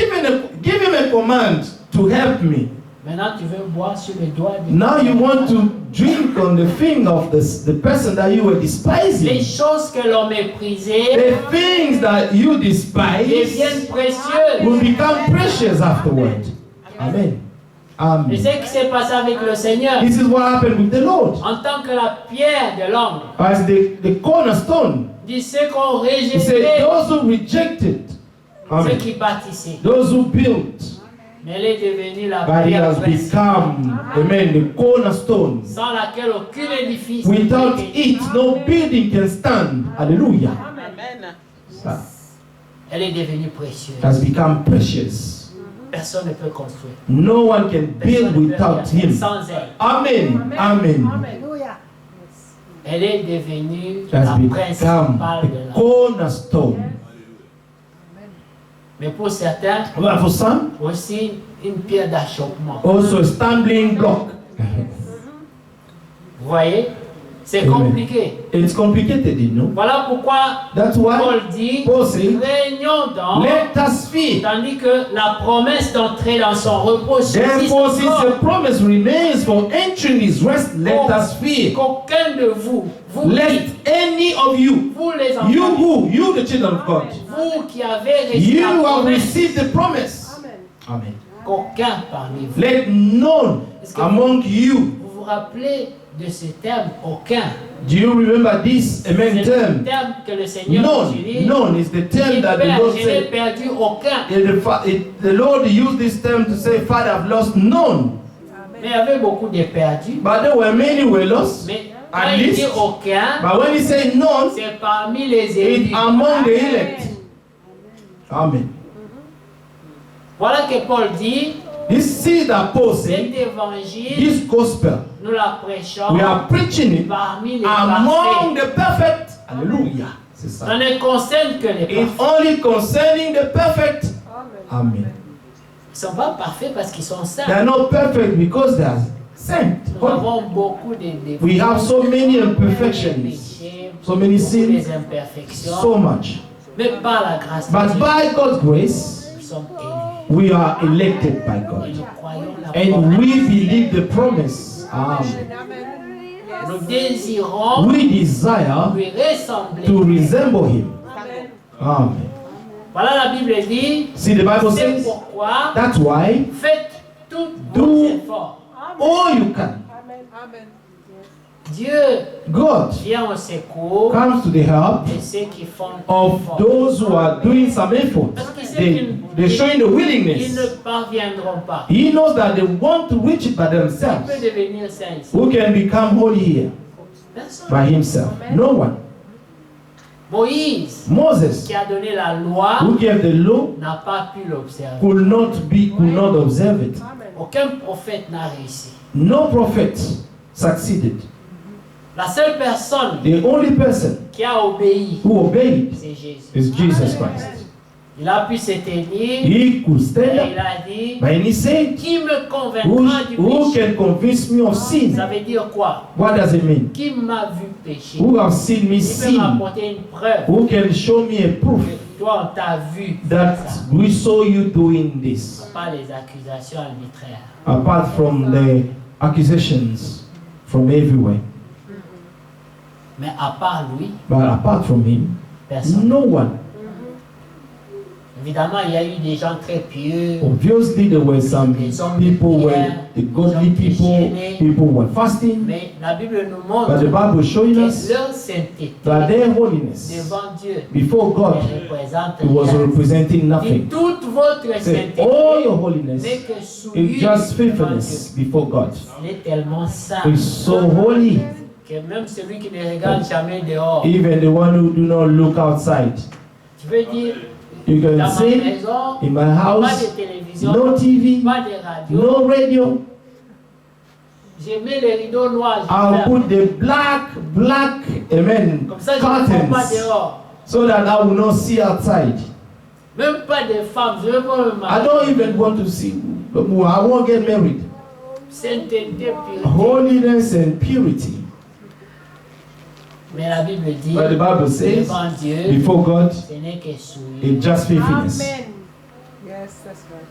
give him a command to help me. l'eau. Maintenant, tu veux boire sur le doigt de Now you want to drink on the finger of the person that you were Les despising. choses que l'on méprisait The things that you despise deviennent précieuses. will become precious afterward. Amen. Et Amen. c'est ce qui s'est passé avec le Seigneur. This is what happened with the Lord. En tant que la pierre de l'homme, As the cornerstone, dit ceux qu'on he said, rejetait, those who rejected, ceux amen, qui bâtissaient. those who built, Mais elle est devenue la but he pierre has précieuse, become, amen, the cornerstone. sans laquelle aucun édifice ne Without peut it, être. no building can stand. Hallelujah. Elle est devenue précieuse. Has become precious. Personne ne peut construire. No one can Personne build ne peut without rien him. sans elle. Amen. Amen. Elle est devenue Has la become principale de the la. cornerstone. Mais pour certains, But for some, aussi une pierre d'achoppement. also a stumbling block. Vous voyez, c'est Amen. compliqué. It's complicated, you know. Voilà pourquoi That's why Paul dit, Paul says, régnons donc, let us fear. tandis que la promesse d'entrer dans son repos subsiste Therefore, since encore. the promise remains for entering his rest, let us fear. Qu'aucun de vous, vous Let any of you, vous les enfants, you who, you the children of God, vous qui avez reçu you la have promesse, received the promise. Amen. qu'aucun parmi vous. Let none among you. Vous vous rappelez de ce terme, aucun. Do you remember this amen C'est le term? terme que le Seigneur None. utilise. None is the term Il that the perd, Lord je n'ai said. perdu aucun. The Lord used this term to say, Father, I've lost none. Mais il y avait beaucoup de perdus. But there were many who were lost. Mais At quand il least. dit aucun, But when he said none, c'est parmi les it's élus. among the elect. Amen. Voilà que Paul dit, This seed that Paul said, cet évangile, this gospel, nous la prêchons we are preaching it parmi les among parfaits. the perfect. Hallelujah. C'est ça. Ça ne concerne que les It's parfaits. only concerning the perfect. Amen. Ils ne sont pas parfaits parce qu'ils sont They are saints. not perfect because they are saint. Nous avons beaucoup de défauts. We have so many beaucoup de imperfections, péchés, so many beaucoup sins, des imperfections. so much. Mais par la grâce de But Dieu, by God's grace, nous sommes élus. we are elected by Et God. nous croyons la And promesse. we believe the promise. Amen. Nous désirons We desire lui ressembler. to resemble Him. Amen. Voilà, la Bible dit, See, the Bible c'est says, pourquoi that's why faites tous Do- vos efforts. all you can. Dieu God vient au secours comes to the help de ceux qui font of effort. those who are doing some effort. Parce qu'il sait They're showing the qu'ils willingness. ne parviendront pas. He knows that they want to reach it by Qui themselves. peut devenir saint ici? Who can become holy here? Personne. By himself. No one. Moïse, Moses, qui a donné la loi, who gave the law, n'a pas pu l'observer. could not observe it. Aucun prophète n'a réussi. No prophet succeeded. La seule personne The only person qui a obéi, who obeyed c'est Jésus. is Jesus Christ. Il a pu se tenir He could et stand il up, a dit, but he said, qui me convaincra du who péché? can convince me of sin? Ça veut dire quoi? What does it mean? Qui m'a vu pécher? Who have seen me Qui peut sin? m'apporter une preuve Who can show me a proof que toi on t'a vu faire that ça? we saw you doing this? Pas les accusations arbitraires. Apart from the accusations from everywhere. Mais à part lui, But apart from him, personne. no one. Évidemment, il y a eu des gens très pieux. Obviously, there were some people were the godly people, people were fasting, Mais la Bible nous but montre the Bible is showing us que leur sainteté that their holiness devant Dieu before God, ne représente it was rien. representing Et nothing. toute votre Say, sainteté all your holiness n'est que souillure is just devant faithfulness Dieu. before God. Il est tellement saint It's so holy, que même celui qui ne regarde jamais dehors, even the one who do not look outside. tu veux dire, You dans can ma say, maison, in my pas house, de télévision, no TV, pas de radio, no radio. je mets les rideaux noirs, je I'll ferme. put the black, amen, Comme ça, je ne cours pas curtains dehors. so that I will not see outside. Même pas de femmes, je ne veux pas me I marier. don't even want to see, I won't get married. Sainteté, pureté. Holiness and purity. Mais la Bible dit, But the Bible says, devant Dieu, before God, ce n'est que souillure. it's just faithfulness. Yes, that's right.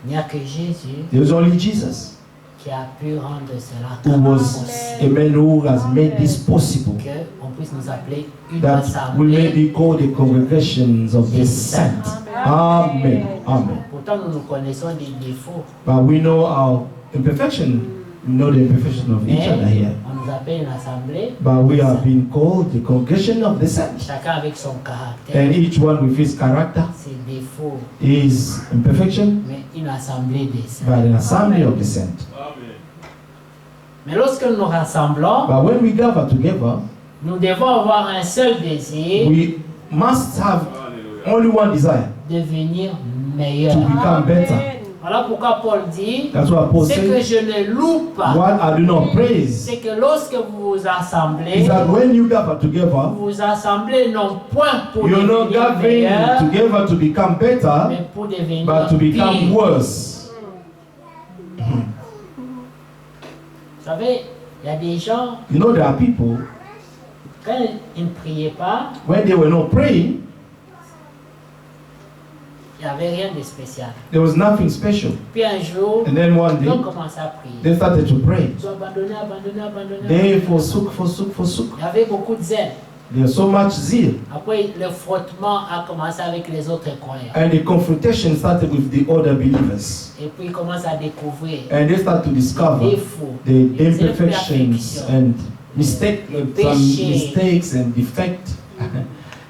Il n'y a que Jésus There's only Jesus qui a pu rendre cela who was a possible. man who has made this possible. Que on puisse nous appeler une That we may assemblée. be called the congregations of the saints. Amen. Amen. Pourtant, nous connaissons des défauts. But we know our imperfection. We know the imperfection of each Mais other here. on nous appelle une assemblée. But we have been called the congregation of the saints. Chacun avec son caractère, And each one with his character, ses défauts. his imperfection, Mais une assemblée des saints. but an assembly of the saints. Mais lorsque nous nous rassemblons, But when we gather together, nous devons avoir un seul désir, we must have only one desire, devenir to meilleur. become better. Voilà pourquoi Paul dit, That's why Paul c'est que said, je ne loue pas. what I do not praise C'est que lorsque vous vous assemblez, is that when you gather together, vous vous assemblez non point pour you're not devenir gathering meilleur, together to become better, mais pour devenir but to become pire. worse. Vous savez, Il y a des gens, You know, there are people, quand ils ne priaient pas, when they were not praying, il n'y avait rien de spécial. there was nothing special. Puis un jour, And then one ils ont day, commencé à prier. they started to pray. Ils ont abandonné. They forsook. Il y avait beaucoup de zèle. There's so much zeal. Après, le frottement a commencé avec les autres croyants. And the confrontation started with the other believers. Et puis, ils commencent à découvrir And they start to discover défauts, the les imperfections imperfections, and some mistakes and defects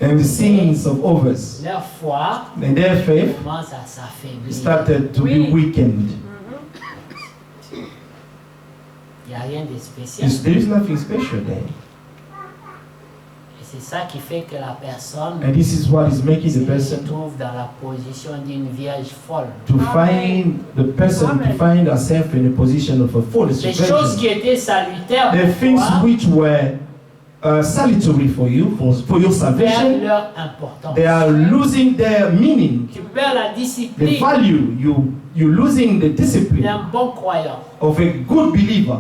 and the sins of others. leur foi And their faith commence à s'affaiblir. started to be weakened. Il n'y a rien de spécial. There is nothing special there. Et c'est ça qui fait que la personne And this is what is making the se person trouve dans la position d'une vierge folle. to find herself in a position of a foolish Les choses virgin. qui étaient salutaires The pour things toi which were salutary for you, for your perdent salvation, leur importance. they are losing their meaning. Tu perds la The discipline value, you're losing the discipline d'un bon croyant. of a good believer.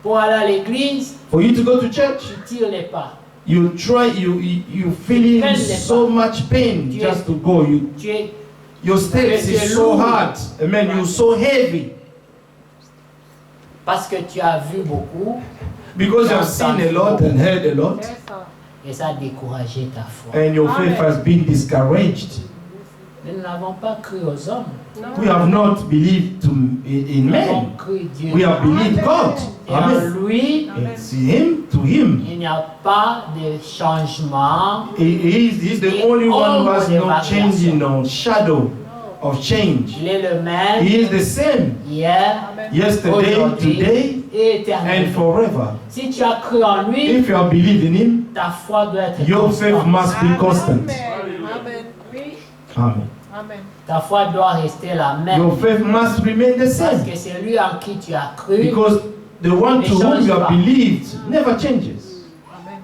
Pour aller à l'église, For you to go to church, tu tires les pas. you feeling so much pain just to go. Your steps is so hard. Amen. You're so heavy Parce que tu as vu beaucoup because you have seen a lot and heard a lot, Yes, sir. et ça a découragé ta foi. and your faith has been discouraged. Nous n'avons pas cru aux hommes. We have not believed in Nous avons men. cru Dieu. We have believed God. Et en Amen. lui, It's to Him. il n'y a pas de changement. He's the only one who has no changing or shadow of change. Il est le même He is the same hier, yesterday, aujourd'hui today, et and éternellement. forever. Si tu as cru en lui, If you have believed in Him, ta foi doit être your faith constante. must be constant. Amen. Oui. Amen. Amen. Ta foi doit rester la même. Your faith must remain the Parce same. que c'est lui en qui tu as cru. Because the one to whom you have believed never changes. Amen.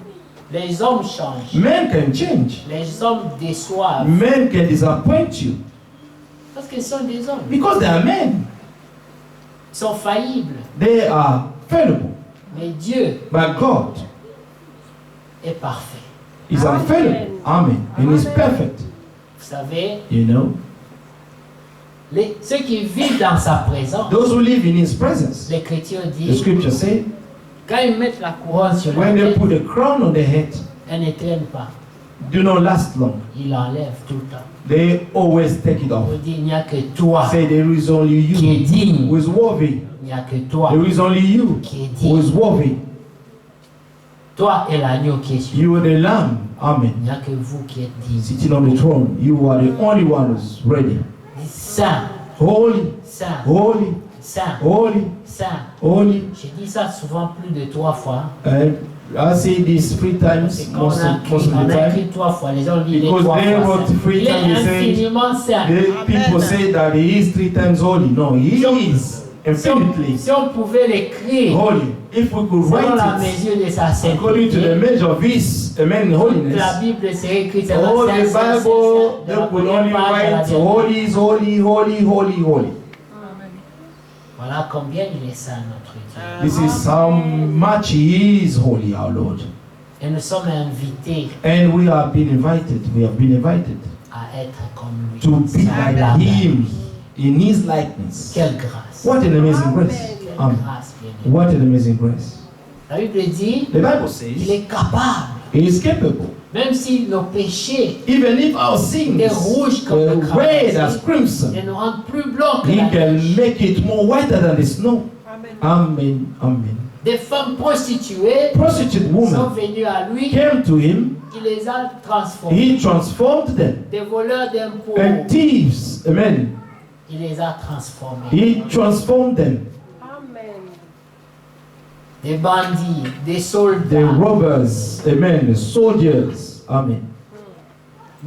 Les hommes changent. Men can change. Les hommes déçoivent. Men can disappoint you. Parce qu'ils sont des hommes. Because they are men. Ils sont faillibles. They are fallible. Mais Dieu But God est parfait. is unfallible. Amen. And He's perfect. Vous savez, You know. ceux qui vivent dans sa présence, Those who live in His presence. l'Écriture The dit, scripture says, quand ils mettent la couronne sur la when they tête, put a crown on their head, elle ne traîne pas. do not last long. Ils l'enlèvent tout le temps. They always take it off. On dit, il n'y a que toi Say there is only qui est you digne. who is worthy. Il n'y a que toi There is only you qui est who is digne. worthy. Toi et l'agneau qui est sur. You are the Lamb. Amen. Il n'y a que vous qui êtes digne. Sitting on the throne. You are the only one who's ready. Saint, Holy, saint, holy, saint, holy, saint. holy. J'ai dit ça souvent plus de 3 fois. And I say this 3 times C'est quand most of the on a time. écrit 3 fois. Les gens disent Because 3 they fois. wrote saint. 3 Il est times, they say- infiniment saint. The people say that He is 3 times holy. No, He is infinitely Si on pouvait l'écrire holy. If we could selon la write it mesure de sa according to the sainteté, measure of His amen la holiness, Bible serait écrite all the Bible, de they la could première only page à la write dernière. holy is holy, holy, holy, holy. Amen. Voilà combien il est saint, notre Dieu. This is how much He is holy, our Lord. Et nous sommes invités And we have been invited. We have been invited à être comme lui. to be like Semblable. Him in His likeness. Quelle grâce. What an amazing grace! Quelle Amen. grâce, bien-aimé. What an amazing grace! La Bible dit The Bible qu'il says est capable, He is capable. même si nos péchés Even if our sins étaient rouges comme le were red as crabe, crimson, et nous rendent plus blancs que He la can neige. make it more whiter than the snow. Amen. Amen. Amen. Des femmes prostituées Prostitute sont woman venues à lui, came to Him. il les a transformées. He transformed them. Des voleurs d'impôts, And thieves, amen. il les a transformés. He transformed them. Amen. Des bandits, des The soldats, robbers, amen. The soldiers, amen.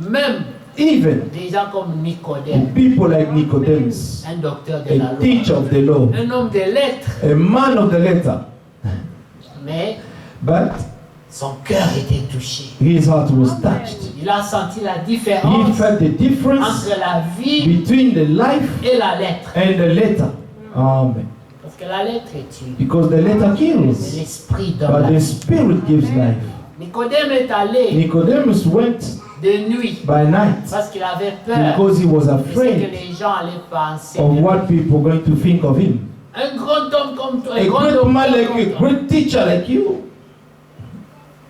même Even des gens comme the Nicodème, people like Nicodemus, un docteur de la a teacher loi, of the law, un homme de lettres, a man of the letter, mais but son cœur était touché. his heart was touched. Il a senti la He différence felt the difference entre la vie between the life et la lettre. and the letter. Amen. Parce que la lettre tue. Because the letter Mais kills, l'esprit donne but la the vie. spirit gives life. Nicodème est allé Nicodemus went de nuit by night parce qu'il avait peur because he was de ce que afraid les gens allaient penser. of de lui. what people were going to think of him. Un grand homme comme toi, A un grand great homme man like comme you, toi, a great teacher like you,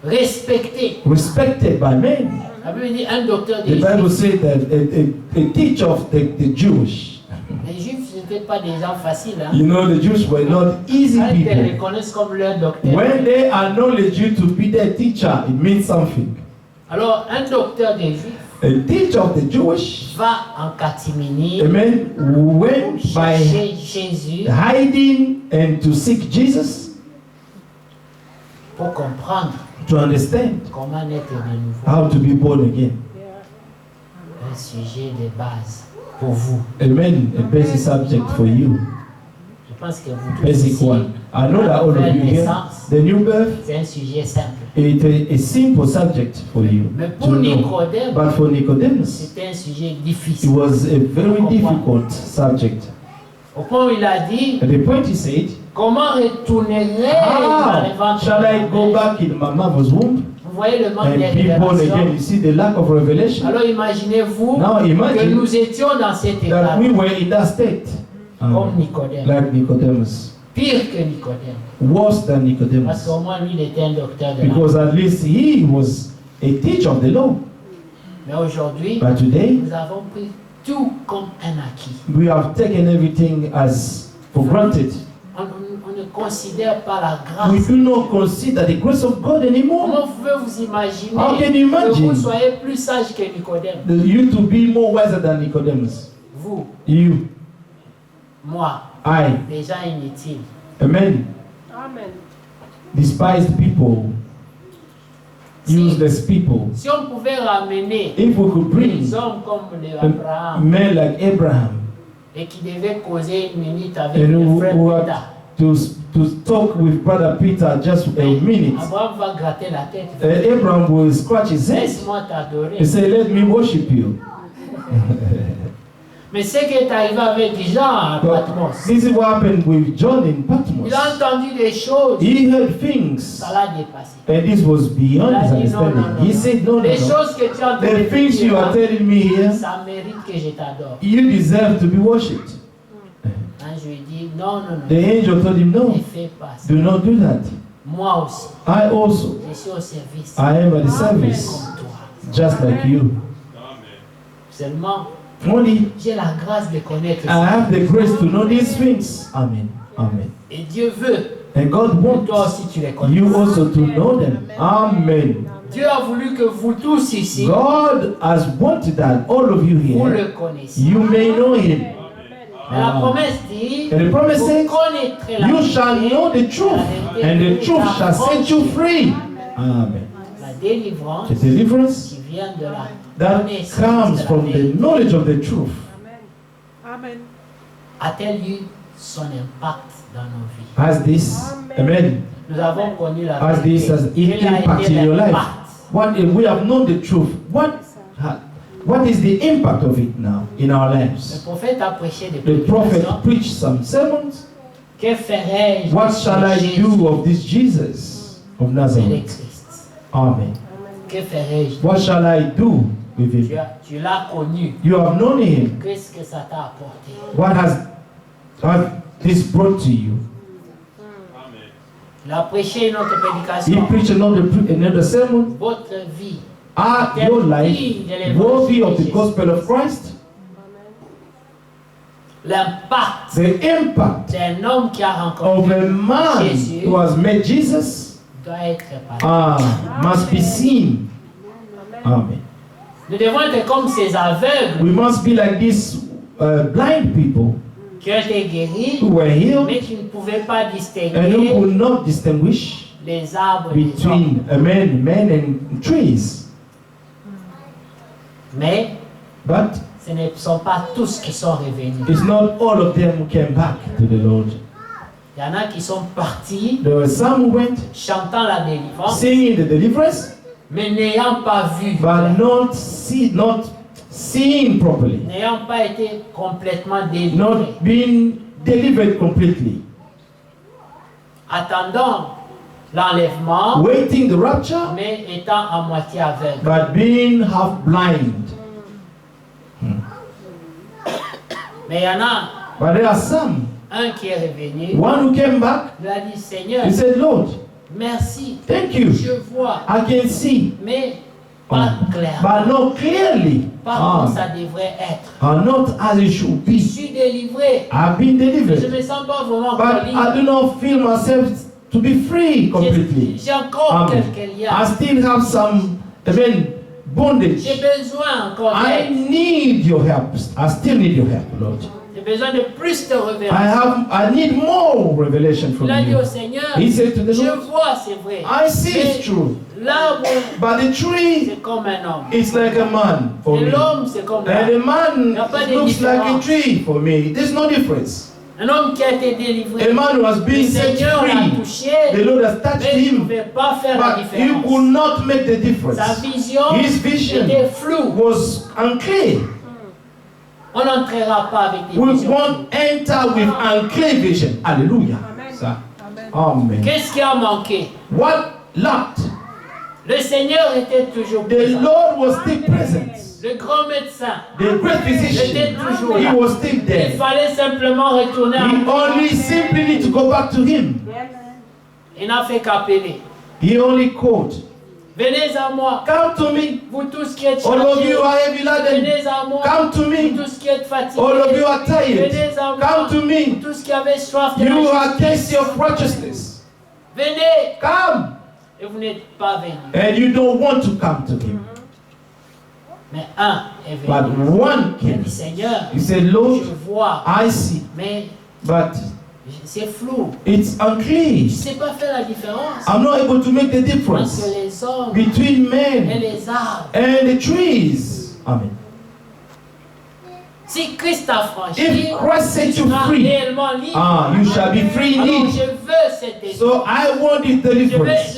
respecté. respected by men. La Bible dit un docteur The des Bible Juifs. said that a teacher of the Jewish, Les Juifs n'étaient pas des gens faciles. Hein? you know, the Jews were not easy Quand ils te people. reconnaissent comme leur docteur. When they acknowledge you to be their teacher, it means something. Alors, un docteur des Juifs A teacher of the Jewish, va en catimini a man went by chercher Jésus hiding and to seek Jesus pour comprendre to understand comment naître de nouveau. how to be born again. Un sujet de base pour vous. Amen. A basic subject for you. Je pense que vous tous Basic ici, one. I know that all of you here, the new birth, c'est un sujet simple. it's a simple subject for you Mais to pour know. Nicodème, But for Nicodemus, c'était un sujet it difficile. was a very difficult subject. Au point où il a dit, At the point he said, comment retournerai dans les ventres shall I de ma go mère? back in my mother's womb Vous voyez le manque de and be born again? révélation. You see the lack of revelation? Alors imaginez-vous Now que imagine nous étions dans cet état that we were in that state. comme Nicodème. Like Nicodemus. Pire que Nicodème. Worse than Parce Nicodemus. qu'au moins lui, il était un docteur de la Because at least he was a teacher of the law. Mais aujourd'hui, But today, nous avons pris tout comme un acquis. we have taken everything as for granted. On ne considère pas la We grâce. do not consider the grace of God anymore. Comment vous pouvez vous imaginer How can you que imagine? vous soyez plus sage que Nicodème? You to be more wiser than Nicodemus. Vous, You, moi, I, des gens inutiles. amen. Amen. Despised people, useless people. Si on pouvait ramener If we could bring des hommes comme les Abraham men like Abraham et qui devaient causer une minute avec and le who frère had Peter, to talk with brother Peter just a minute, Abraham va gratter la tête. Abraham will scratch his head Laisse-moi t'adorer. and say, "Let me worship you." Mais ce qui est arrivé avec Jean à But Patmos, this is what happened with John in Patmos. il a entendu des choses, He heard things, ça l'a dépassé. and this was beyond his understanding. He said, "No, no, Les no. choses que tu as The entendues, things you are telling me here, ça mérite que je t'adore. you deserve to be worshipped." Quand je lui ai dit, non, non, The non, angel told him, ne "No, fais pas ça. do not do that. Moi aussi, I also, je suis au service I am at the service, comme toi. just like you. Seulement, Only j'ai la grâce de connaître I ça. have the grace to know these things." Amen. Amen. Et Dieu veut And God que toi wants aussi tu les connaisses. you also to know them. Amen. Dieu a voulu que vous tous ici, God has wanted that all of you vous here, le connaissiez. you may know Him. Mais la promesse dit, And the promise vous says, connaîtrez la you shall vérité, know the truth, la and vérité the truth vous shall set you affranchira. free. Amen. La délivrance The deliverance qui vient de la that connaissance comes de la from the vérité knowledge of the truth Amen. a-t-elle eu son impact dans nos vies? has this, amen, Nous avons connu la has this vérité. as Quel a impact été in your life. l'impact? What if we have known the truth? What is the impact of it now in our Le lives? prophète a prêché des The prophet prédications. preached some sermons. Que ferai-je What de shall I Jésus do of this Jesus of et le Nazareth? Christ? Amen. Que ferai-je? What shall I do with him? Tu l'as connu. You have known him. Qu'est-ce que ça t'a apporté? What has this brought to you? Il a prêché une autre He prédication. preached another sermon. Votre vie, Are your life worthy of the gospel of Christ? l'impact The impact d'un homme qui a of rencontré a man Jésus who has met Jesus doit être parlé. must be seen. Amen. Nous devons être comme ces aveugles We must be like these blind people qui ont été guéris, who were healed mais qui ne pouvaient pas and who distinguer could not distinguish les arbres des hommes. between men and trees. Mais But ce ne sont pas tous qui sont revenus. it's not all of them who came back to the Lord. Il y en a qui sont partis There were some who went chantant la délivrance, singing the deliverance, mais n'ayant pas vu, but not seeing properly, n'ayant pas été complètement délivrés. not being delivered completely. attendant l'enlèvement, waiting the rapture, mais étant à moitié aveugle. but being half blind. Mais il y en a But there are some. un qui est revenu, One who came back, il a dit, Seigneur, he said, Lord, merci, thank you. je vois, I can see, mais pas clairement, but not clearly. pas comme ça devrait être. Not as it should Je be. suis délivré, I've been mais je ne delivered, me sens pas vraiment but I do libre. not feel myself to be free completely. J'ai encore Amen. quelques I liens. still have some, bondage. J'ai besoin encore I d'aide. need your help. I still need your help, Lord. J'ai besoin de plus de révélation. I need more revelation from Il a dit you. au Seigneur, He said to the je Lord, vois, c'est vrai. I see it's Mais true, l'arbre, but the tree, c'est comme un homme. it's like a man for Et me. l'homme, c'est comme And l'arbre. a man Y a pas de looks like a différence. tree for me. There's no difference. Un homme qui a été délivré. A man who has Le been set Seigneur l'a free, touché, the Lord has touched mais il ne him, pouvait pas faire la but he could différence. not make the Sa difference. vision His vision était floue. was unclear. On n'entrera pas avec des We visions. won't enter with unclear vision. Hallelujah. Sir. Amen. Qu'est-ce qui a manqué? What lacked? Le Seigneur était toujours The présent. Lord was still present. Le grand médecin The great était physician, toujours he là. was still Il there. fallait simplement retourner à He only simply need to go back to him. Il n'a fait qu'appeler. He only called. Venez à moi, Come to me. vous tous qui êtes All of chargés. you are heavy laden. Venez à moi, Come to vous me. tous qui êtes fatigués. All of you are tired. Venez à moi, Come to vous me. tous qui avez soif de You la are justice. thirsty of righteousness. Venez Come. et vous n'êtes pas venus. And you don't want to come to him. Mais un est But venu. one Il a came. dit Seigneur, He said, je Lord, vois, I see, mais but c'est flou. it's Je ne unclear. sais pas faire la différence I'm not able to make the entre difference les hommes between et men les arbres. and the trees. Amen. Si Christ t'a franchi, If Christ set tu you seras free, réellement libre. you shall be free Alors indeed. je veux cette délivrance. So I want this Je veux deliverance.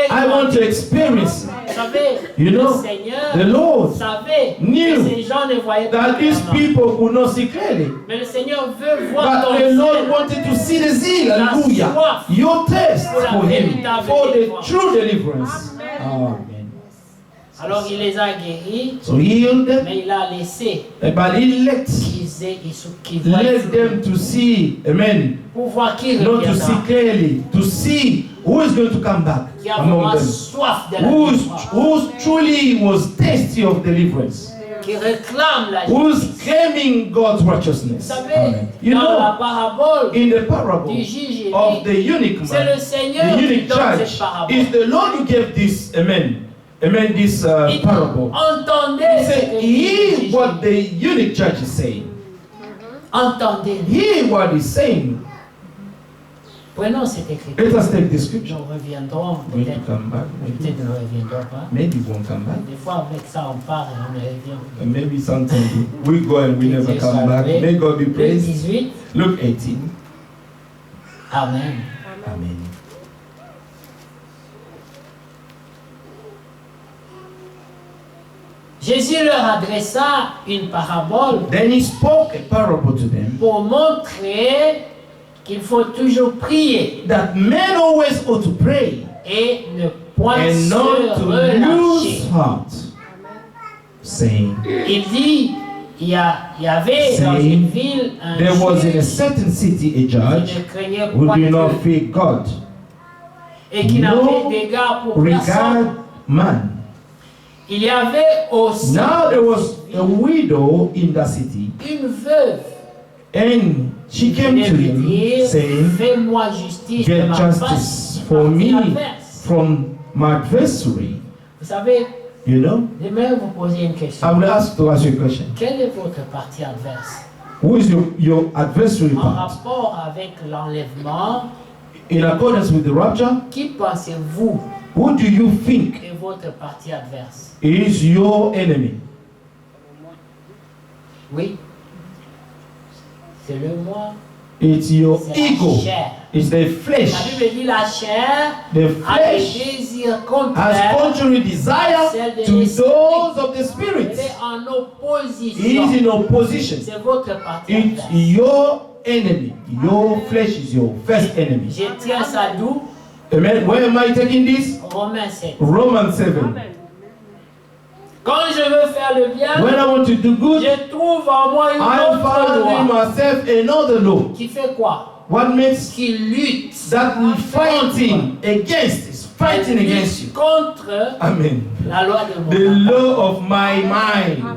I want to l'expérimenter. experience Vous savez, You le know, Seigneur the Lord savait knew que ces gens ne voyaient pas that these clairement. people could not see clearly. Mais le Seigneur veut voir ton But the Lord zèle. wanted to see the zeal, hallelujah, soif your thirst pour la for Him, véritable for the délivrance. true deliverance. Amen. Alors il les a guéris, So he healed them, mais il a laissé but he let qu'ils voient them to see, amen, pour voir qui not to see reviendra, clearly, to see who is going to come back qui a among vraiment them, soif de la délivrance, who truly was thirsty of deliverance, qui réclame la who's justice. claiming God's Vous righteousness. savez, Amen. You dans la know, parabole in the parable du juge of the Élie, eunuch c'est man, le Seigneur the qui eunuch donne judge, cette parabole. is the Lord who gave this, amen, this Il dit, parable. entendez He ce said, que dit le hear juge what Élie. the eunuch judge is saying. Entendez. Hear what he's saying. Prenons cette écriture. Let us take the scripture. Nous reviendrons We'll peut-être. come back. Peut-être nous ne reviendrons pas. Maybe we won't come back. Des fois avec ça on part et on ne revient plus. And maybe sometimes we go and we never come back. May God be Le praised. 18. Luke 18. Amen. Amen. Jésus leur adressa une parabole Then he spoke a parable to them pour montrer qu'il faut toujours prier that men always ought to pray et ne point and se not to relâcher. lose heart, saying, Il dit, il y avait dans Saying, une ville un there was in a juge certain city a qui judge ne craignait who point did not Dieu fear God, et qui no n'avait d'égard pour personne. regard man. Il y avait aussi Now there was a widow in that city, une veuve and she qui came venait to lui him dire, saying, fais-moi justice de get ma justice face for partie me adverse. from my adversary. Vous savez, You know, j'aimerais vous poser une question. I will ask to ask you a question. Quelle est votre partie adverse Who is your adversary en part? rapport avec l'enlèvement? In accordance with the rapture, Qui pensez-vous who do you think est votre partie adverse? is your enemy? Oui, c'est le moi, It's your c'est la ego. chair. It's the La flesh. Bible dit la chair The a des flesh désirs has contraires. contrary desire to those of the spirit. Elle est en It opposition. is in opposition. C'est votre partie It's adverse. your enemy. Your flesh is your first enemy. Je tiens ça d'où? Amen. Where am I taking this? Romains 7. Romans 7. Amen. Quand je veux faire le bien, When I want to do good, je trouve en moi une I'm autre finding loi myself another law. qui fait quoi? What makes Qui lutte. that we fighting against is fighting Elle against lutte you. contre Amen. la loi de mon The papa. law of my mind Amen.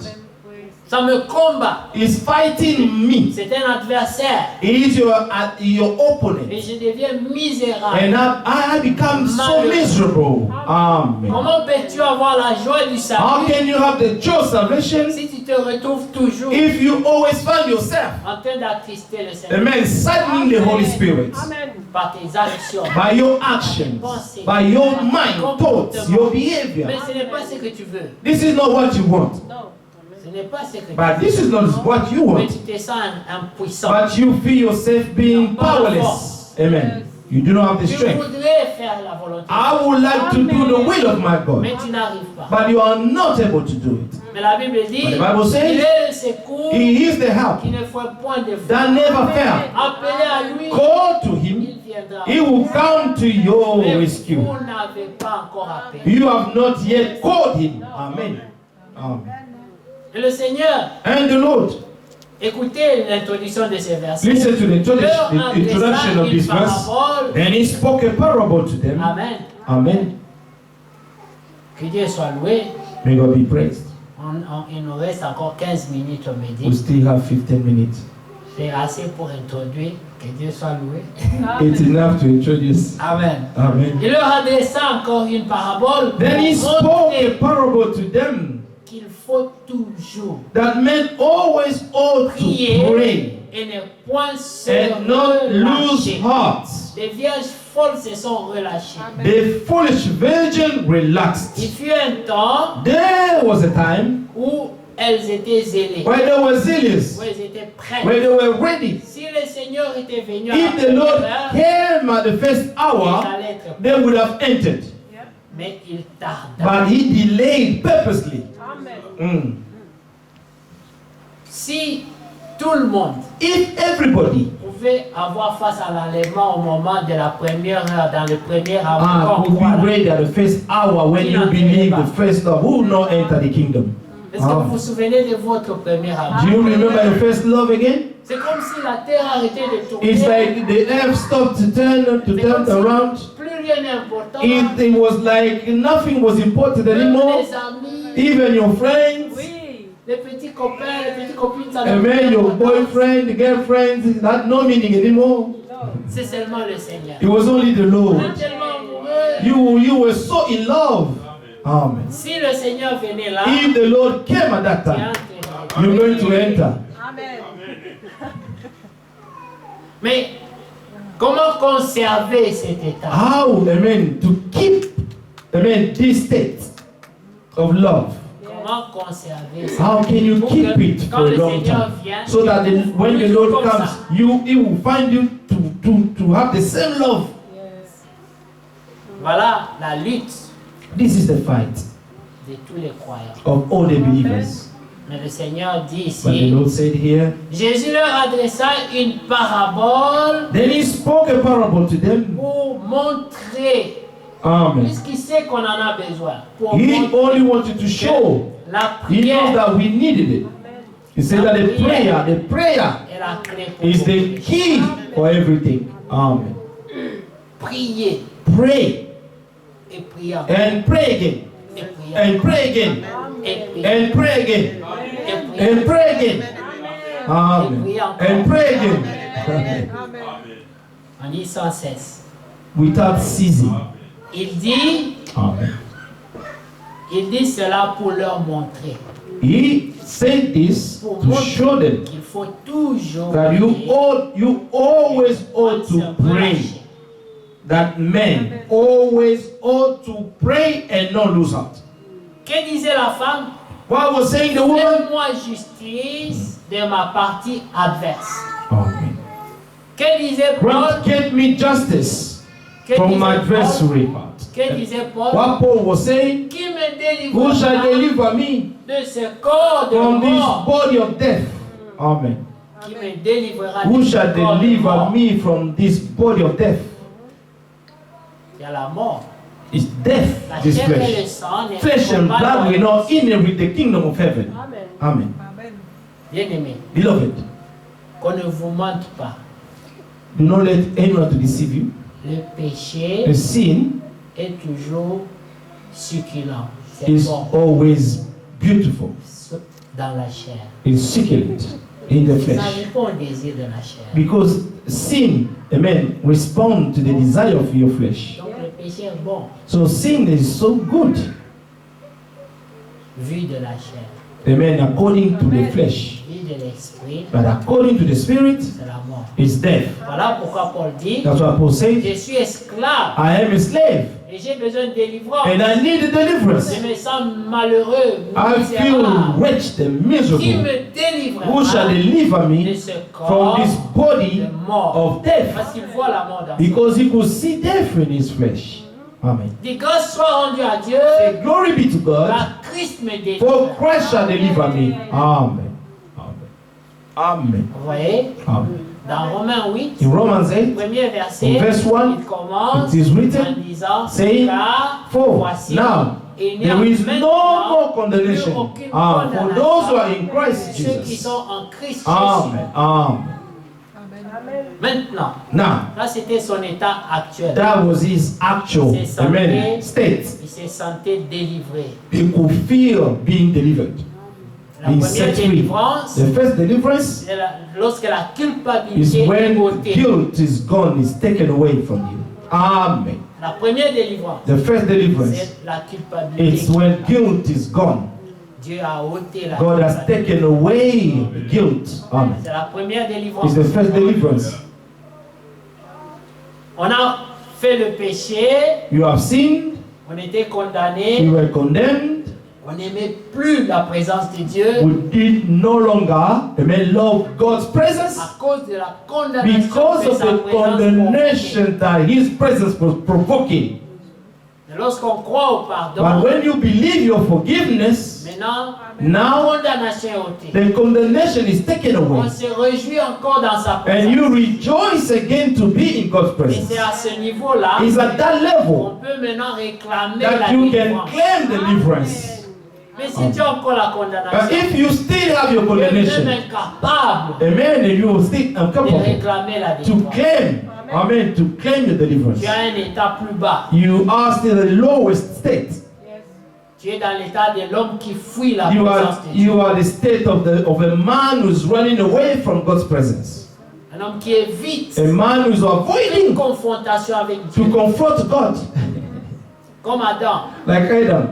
Ça me combat. is fighting me. C'est un adversaire. It is your opponent. Et je deviens misérable. And I become so miserable. Amen. Comment peux-tu avoir la joie du How salut can you have the joy of salvation si tu te retrouves toujours if you always find yourself, en train d'attrister le Seigneur amen, saddening the Holy Spirit Amen. par tes actions? by your actions, by your mind, thoughts, your behavior? Mais ce n'est pas ce que tu veux. This is not what you want. No. Ce n'est pas ce que tu But this is not what you veux. Mais want. tu te sens impuissant. But you feel yourself being powerless. Amen. You do not have the Tu strength. voudrais faire la volonté. I would like to do the will of my God, Mais tu n'arrives pas. but you are not able to do it. Mais la Bible dit, But the Bible says, il est le secours He is the help qui ne fait point de faute. that never fails. Appelez à lui, Call to Him, il viendra. He will come to your Mais rescue. vous n'avez pas encore appelé. You have not yet called Him. Amen. Amen. Et le Seigneur, And the Lord, écoutez l'introduction de ces versets. listen to the Leur introduction of adressa this une verse. parabole. Then He spoke a parable to them. Amen. Amen. Que Dieu soit loué. May God be praised. Il nous reste encore 15 minutes au We midi. still have 15 minutes. C'est assez pour introduire. Que Dieu soit loué. It's enough to introduce. Amen. Amen. Il leur adressa encore une parabole pour Then He spoke a montrer parable to them qu'il faut toujours that men always ought to prier pray et ne point se and not lose relâcher. hearts. Les vierges folles se sont relâchées. The foolish virgin Il relaxed. fut un temps There was a time où elles étaient zélées, where they were zealous, où elles étaient prêtes. where they were ready. Si le Seigneur était venu à If la the Lord première heure, came at the first ils hour, allaient être they would have entered. mais il tarda. But He delayed purposely. Amen. Si tout le monde If everybody pouvait avoir face à l'enlèvement au moment de la première heure, dans le premier could be ready at the first hour when you believe the first love, who will not enter the kingdom? Est-ce que vous vous souvenez de votre premier amour? Do you remember the first love again? C'est comme si la terre arrêtait de tourner. It's like the earth stopped to turn around. Plus rien n'est important. It was like nothing was important Même anymore. les amis, Even your friends, Oui. les petits copains, les petites copines, ça and then your boyfriend, girlfriend, it had no meaning anymore. C'est seulement le Seigneur. It was only the On Lord. est tellement amoureux. You were so in love. Amen. Si le Seigneur venait là, If the Lord came at that tu time, entrerais. you're going to enter. Amen. Mais comment conserver cet état? How, amen, to keep, amen, this state of love. Comment conserver cet How can you Pour keep que it quand for a le long Seigneur time? vient, So that when the Lord comme comes, ça. He will find you to have the same love. Yes. Voilà la lutte This is the fight de tous les croyants. of all the believers. Mais le Seigneur dit But the ici, Lord said here, Jésus leur adressa une parabole then He spoke a parable to them. pour montrer, Amen. puisqu'il sait qu'on en a besoin, pour He montrer only wanted to show. la He knows prière that we needed it. He said that the prayer est la clé pour is vous. the key for everything. Amen. Prier Pray et prier and pray again et prier and pray again et prier and pray again et prier. and pray again. Amen. And pray again. Amen. On dit sans cesse. Without ceasing. Il dit cela pour leur montrer He said this to show them qu'il faut toujours that prier you always ought sans to se pray. relâcher. That men always ought to pray and not lose heart. Que disait la femme? What was saying the woman? Fais-moi justice de ma partie adverse. Amen. Que disait Paul? Grant, get me justice Que from disait my Paul? adversary part. Que disait Paul? What Paul was saying, Qui me who shall délivrera deliver me de ce corps de from this mort? body of death? Amen. qui me délivrera Who de ce shall corps de deliver mort? me from this body of death? Il y a la mort. It's death, La this chair et le flesh. sang ne Flesh sont and pas blood will dans- not inherit the kingdom of heaven. Amen. Bien-aimé, Beloved, qu'on ne vous mente pas. do not let anyone to deceive you. Le péché The sin est toujours succulent. C'est is bon always beautiful. dans la chair. It's succulent in the Vous flesh. n'avez pas un désir de la chair. Because sin, amen, respond to the desire of your flesh. Donc le péché est bon, So sin is so good, vu de la chair. amen, according to the flesh. Vu de l'esprit, But according to the spirit, c'est la mort. it's death. Voilà pourquoi Paul dit, That's why Paul said, je suis esclave I am a slave et j'ai besoin de délivrance. and I need a deliverance. Je me sens malheureux, I feel misérable. wretched and Qui miserable. me délivrera Who shall deliver de me ce from corps this body de mort? of death? Parce qu'il voit la mort dans sa vie. Because he could see death in his flesh. Amen. Dit grâce soit rendue à Dieu, Say, glory be to God, car Christ me délivre. for Christ shall deliver me. Amen. Amen. Amen. Vous voyez, Amen. dans Romains 8, In Romans 8, premier verset, in verse 1, il commence it is written, en disant, saying, car for voici, now il n'y a there is no maintenant more plus condemnation aucune for those who are in condamnation Christ pour ceux qui Jesus. sont en Christ Jésus. Amen. Amen. Maintenant, Now, là c'était son état actuel. that was his actual, C'est amen, state. Il se sentait délivré. He could feel being delivered. La Being première set free. délivrance, The first deliverance c'est lorsque la is culpabilité est when ôtée. guilt is gone, is taken away from you. Amen. La première délivrance, The first deliverance, c'est la culpabilité. it's when guilt is gone. Dieu a ôté la God has culpabilité. taken away guilt. Amen. C'est la première délivrance. It's the first deliverance. On a fait le péché, You have sinned, on était you condamné, were condemned, on n'aimait plus la présence de Dieu we did no longer, amen, love God's presence à cause de la condamnation because que of sa the présence provoquait. condemnation that His presence was provoking. Mais lorsqu'on croit au But pardon, when you believe your forgiveness, maintenant, la now condamnation est ôtée. the condemnation is taken away. On se réjouit encore dans sa And présence. you rejoice again to be in God's Et presence. c'est à ce niveau-là It's at that qu'on level peut maintenant réclamer that la you can délivrance. claim deliverance. Mais si tu as encore la But condamnation, if you still have your tu es même condemnation, incapable amen, and you will still de incapable réclamer la to délivrance. claim, amen, to claim your deliverance. Tu as un état plus bas. You are still the lowest state. Tu es dans l'état de l'homme qui fuit la You présence are de Dieu. you are the state of a man who's running away from God's presence. Un homme qui évite A man who's une avoiding confrontation avec to Dieu. confront God, Comme Adam. like Adam.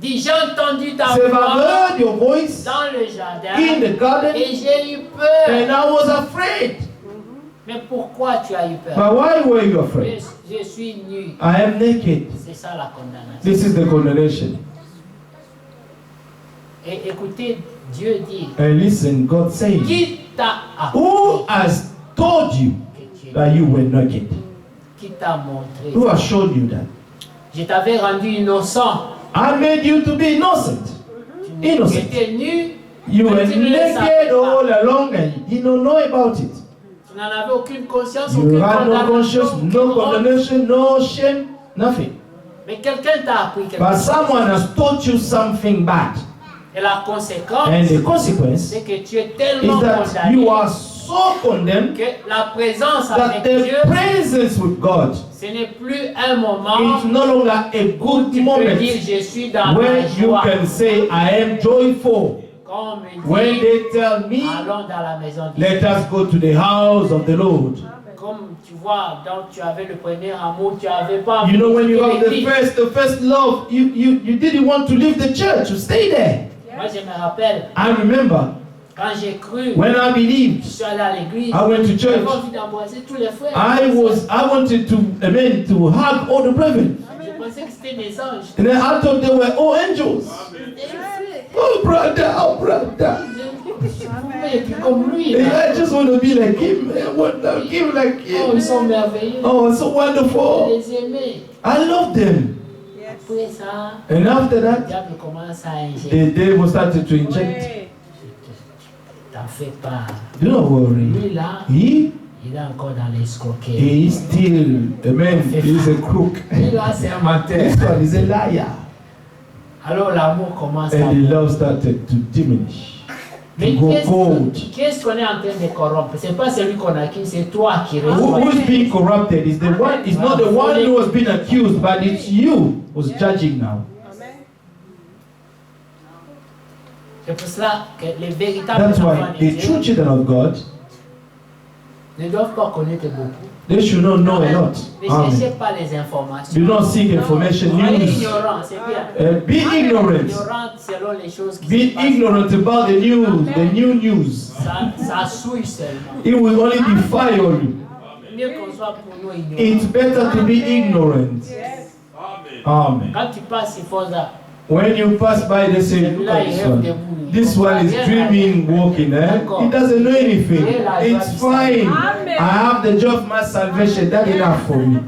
Dit, j'ai entendu ta Say, I've voix heard your voice dans le jardin in the garden, et j'ai eu peur. and I was afraid. Mais pourquoi tu as eu peur? But why were you afraid? Je suis nu. I am naked. C'est ça la condamnation. This is the condemnation. Et écoutez, Dieu dit, And listen, God said, qui t'a who appris has told you que tu es that you were naked? Qui t'a montré Who ça? has shown you that? Je t'avais rendu innocent. I made you to be innocent. Tu Innocent. étais nu. You were Mais tu ne le savais naked pas. all along and you didn't know about it. Tu n'en avais aucune conscience, You aucune had no conscience, condamnation, no aucune honte. condemnation, no shame, nothing. Mais quelqu'un t'a appris quelque But chose. someone has taught you something bad. Et la conséquence, And the consequence c'est que tu es tellement is that condamné you are so condemned que la présence that avec the Dieu, presence with God ce n'est plus un moment is no longer a où good tu peux moment dire je suis dans where la you joie. can say, I am joyful. Quand on me When dit, they tell me, allons dans la maison de let Dieu. us go to the house of the Lord. Comme tu vois, donc tu avais le premier amour, tu n'avais pas You know, when you have l'église. the first love, you didn't want to leave the church, to stay there. Moi, je me rappelle, I remember quand j'ai cru, when I je believed, suis allé à l'église, I went to j'avais church. envie d'embrasser tous les frères. I wanted to, to hug all the brethren. Je pensais que c'était des anges. And then I thought they were all angels. Oh, brother, oh, brother. Et puis comme lui, And là, I just want to be like him. I want to give like oh, ils him. sont merveilleux. Oh, it's so Je wonderful. les aimais. I love them. Après ça, And after le that, diable commence à injecter. the devil started to inject. T'en fais pas. Do not worry. Lui là, He il est encore dans l'escroquerie. is still, amen, he is a crook. Lui là, c'est un menteur. This one is a liar. Alors l'amour commence à... And the love started to diminish. Mais To go cold. qu'est-ce qu'on est en train de corrompre? C'est pas celui qu'on accuse, c'est toi qui Who reçois. is being corrupted is the one, is not the one who has been accused, but it's you who's judging now. C'est pour cela que les véritables That's enfants why de the Dieu true children of God, ne doivent pas connaître beaucoup. they should not know a lot. Ne Amen. cherchez pas les informations. Do not seek information Soyez news. ignorants, c'est bien. Be ignorant. Ignorant selon les choses qui Be se passent. ignorant about the news, the new news. Ça souille seulement. It will only defile you. Mieux qu'on soit pour nous ignorants. It's better to be ignorant. Amen. Quand tu passes, il faut ça. When you pass by, they say, look Celui-là, at il this rêve one. debout. This one is dreaming, walking. He doesn't know anything. It's fine. I have the joy of my salvation. That's enough for me.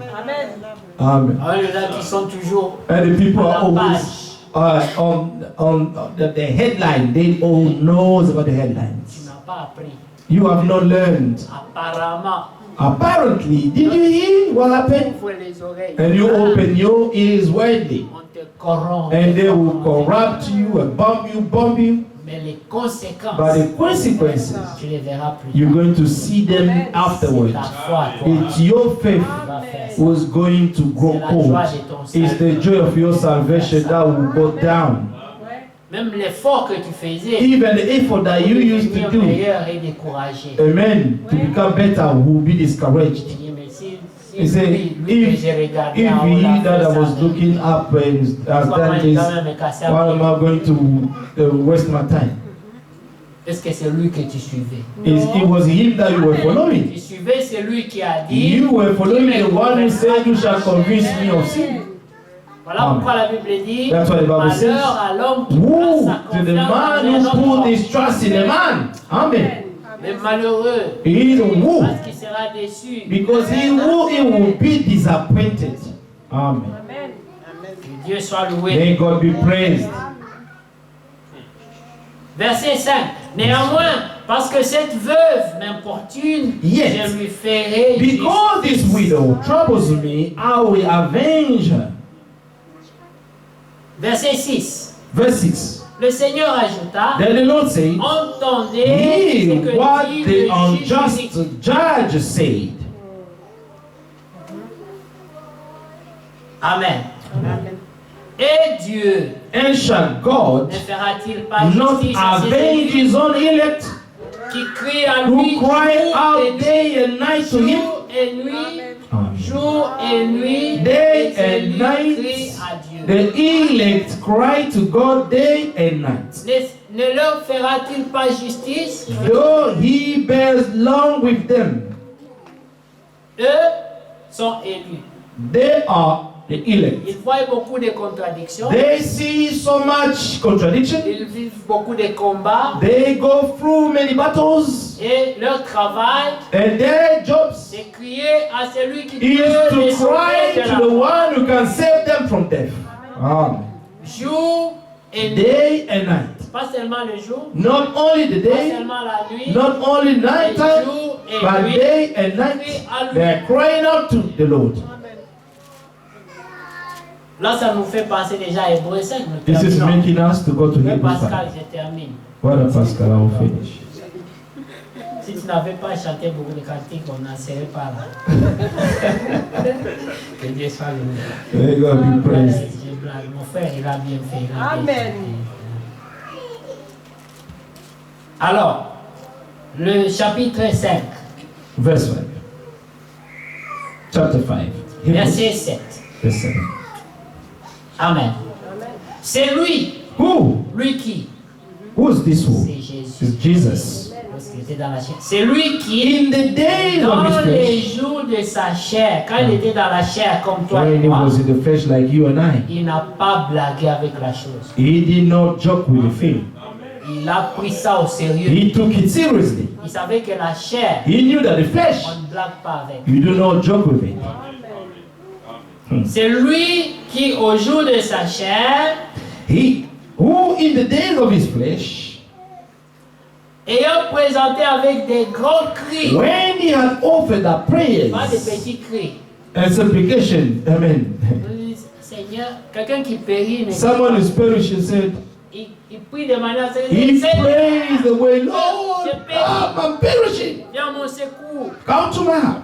Amen. Alors, il y en a qui sont toujours And the people are à la always page. on the headline. They all knows about the headlines. Tu n'as pas appris. You have not learned. Apparemment, Apparently, did you hear what happened? ouvre les oreilles. And you open your ears widely. On te corrompt. And they will corrupt you and bomb you. Mais les conséquences, But the consequences, tu les verras plus you're tard. going to see them C'est afterwards. ta foi, toi, It's your faith qui va faire ça. who's going to grow C'est la cold. joie de ton It's the salut. joy of your salvation that will go down. Même l'effort que tu faisais, Even the effort that you used to devenir do, meilleur et découragé. amen, to become better will be discouraged. Je dis, mais si He said, lui que j'ai regardé if en haut, he là, that I fait was ça, looking up and has pourquoi moi, done je this, dois même me casser why un am peu? I going to waste my time? Est-ce que c'est lui que tu suivais? It was him that you were following. Tu suivais celui qui a dit, You were following the one who said, you shall convince me of sin. voilà pourquoi la Bible dit, That's what the Bible says. malheur à l'homme qui Woe place sa to the confiance man en who un put homme. his trust in a man. Amen. Mais malheureux, He is a woe parce qu'il sera déçu. because he will be disappointed. Amen. Que Dieu soit loué. May God be praised. Verset 5. Néanmoins, parce que cette veuve m'importune, Yet, je lui ferai because this justice. widow troubles me, I will avenge her. Verset 6. Verse 6. Le Seigneur ajouta, Then the Lord said, entendez ce hear que what dit the le juge unjust unique. judge said. Amen. Et Dieu And shall God ne fera-t-il pas not justice à ses avenge ennemis his own elect qui crient à who lui cry jour et out nuit, day and night to him? jour et nuit, Amen. jour et nuit, Day et c'est and lui night, crie à Dieu. the elect cry to God day and night. Ne leur fera-t-il pas justice? Though he bears long with them, Eux sont élus. they are the elect. Ils voient beaucoup de contradictions. They see so much contradiction. Ils vivent beaucoup de combats. They go through many battles, Et leur travail, and their jobs c'est crier à celui qui is peut les to sauver cry de to la the mort. one who can save them from death. Amen. Jour et nuit. Day and night. Pas seulement le jour, Not only the pas day, seulement la nuit, not only mais night time, jour et but nuit. day and night. They are crying out to the Lord. Là, ça nous fait penser déjà à Hébreux 5. nous This is terminons. making us to go to Oui, Hebrews Pascal, 5. je termine. Brother Pascal, I will finish. Si tu n'avais pas chanté beaucoup de cantiques, on n'en serait pas là. Que Dieu soit loué. May God be praised. Je blague. Mon frère, il a bien fait. Il a bien Amen. chanté. Alors, le chapitre 5, Verse 5. Chapter 5. verset 7. Verse 7. Amen. C'est lui, Who? lui qui? Who's this who? C'est Jésus. It's Jesus. Lorsqu'il était dans la chair. C'est lui qui, In the days of dans his les flesh, jours de sa chair, quand il était dans la chair comme toi et when he moi, was in the flesh like you and I, il n'a pas blagué avec la chose. he did not joke with the thing. Il a pris ça au sérieux. He took it seriously. Il savait que la chair, He knew that the flesh, on ne blague pas avec. you do not joke with it. C'est lui qui, au jour de sa chair, He who in the days of his flesh ayant présenté avec des grands cris, when he had offered the prayers pas des petits cris. and supplication, amen. Seigneur, quelqu'un qui périt, Someone is perishing said, il prie de manière he Seigneur, prays the way, Lord, I'm perishing. viens à mon secours. Come to my help.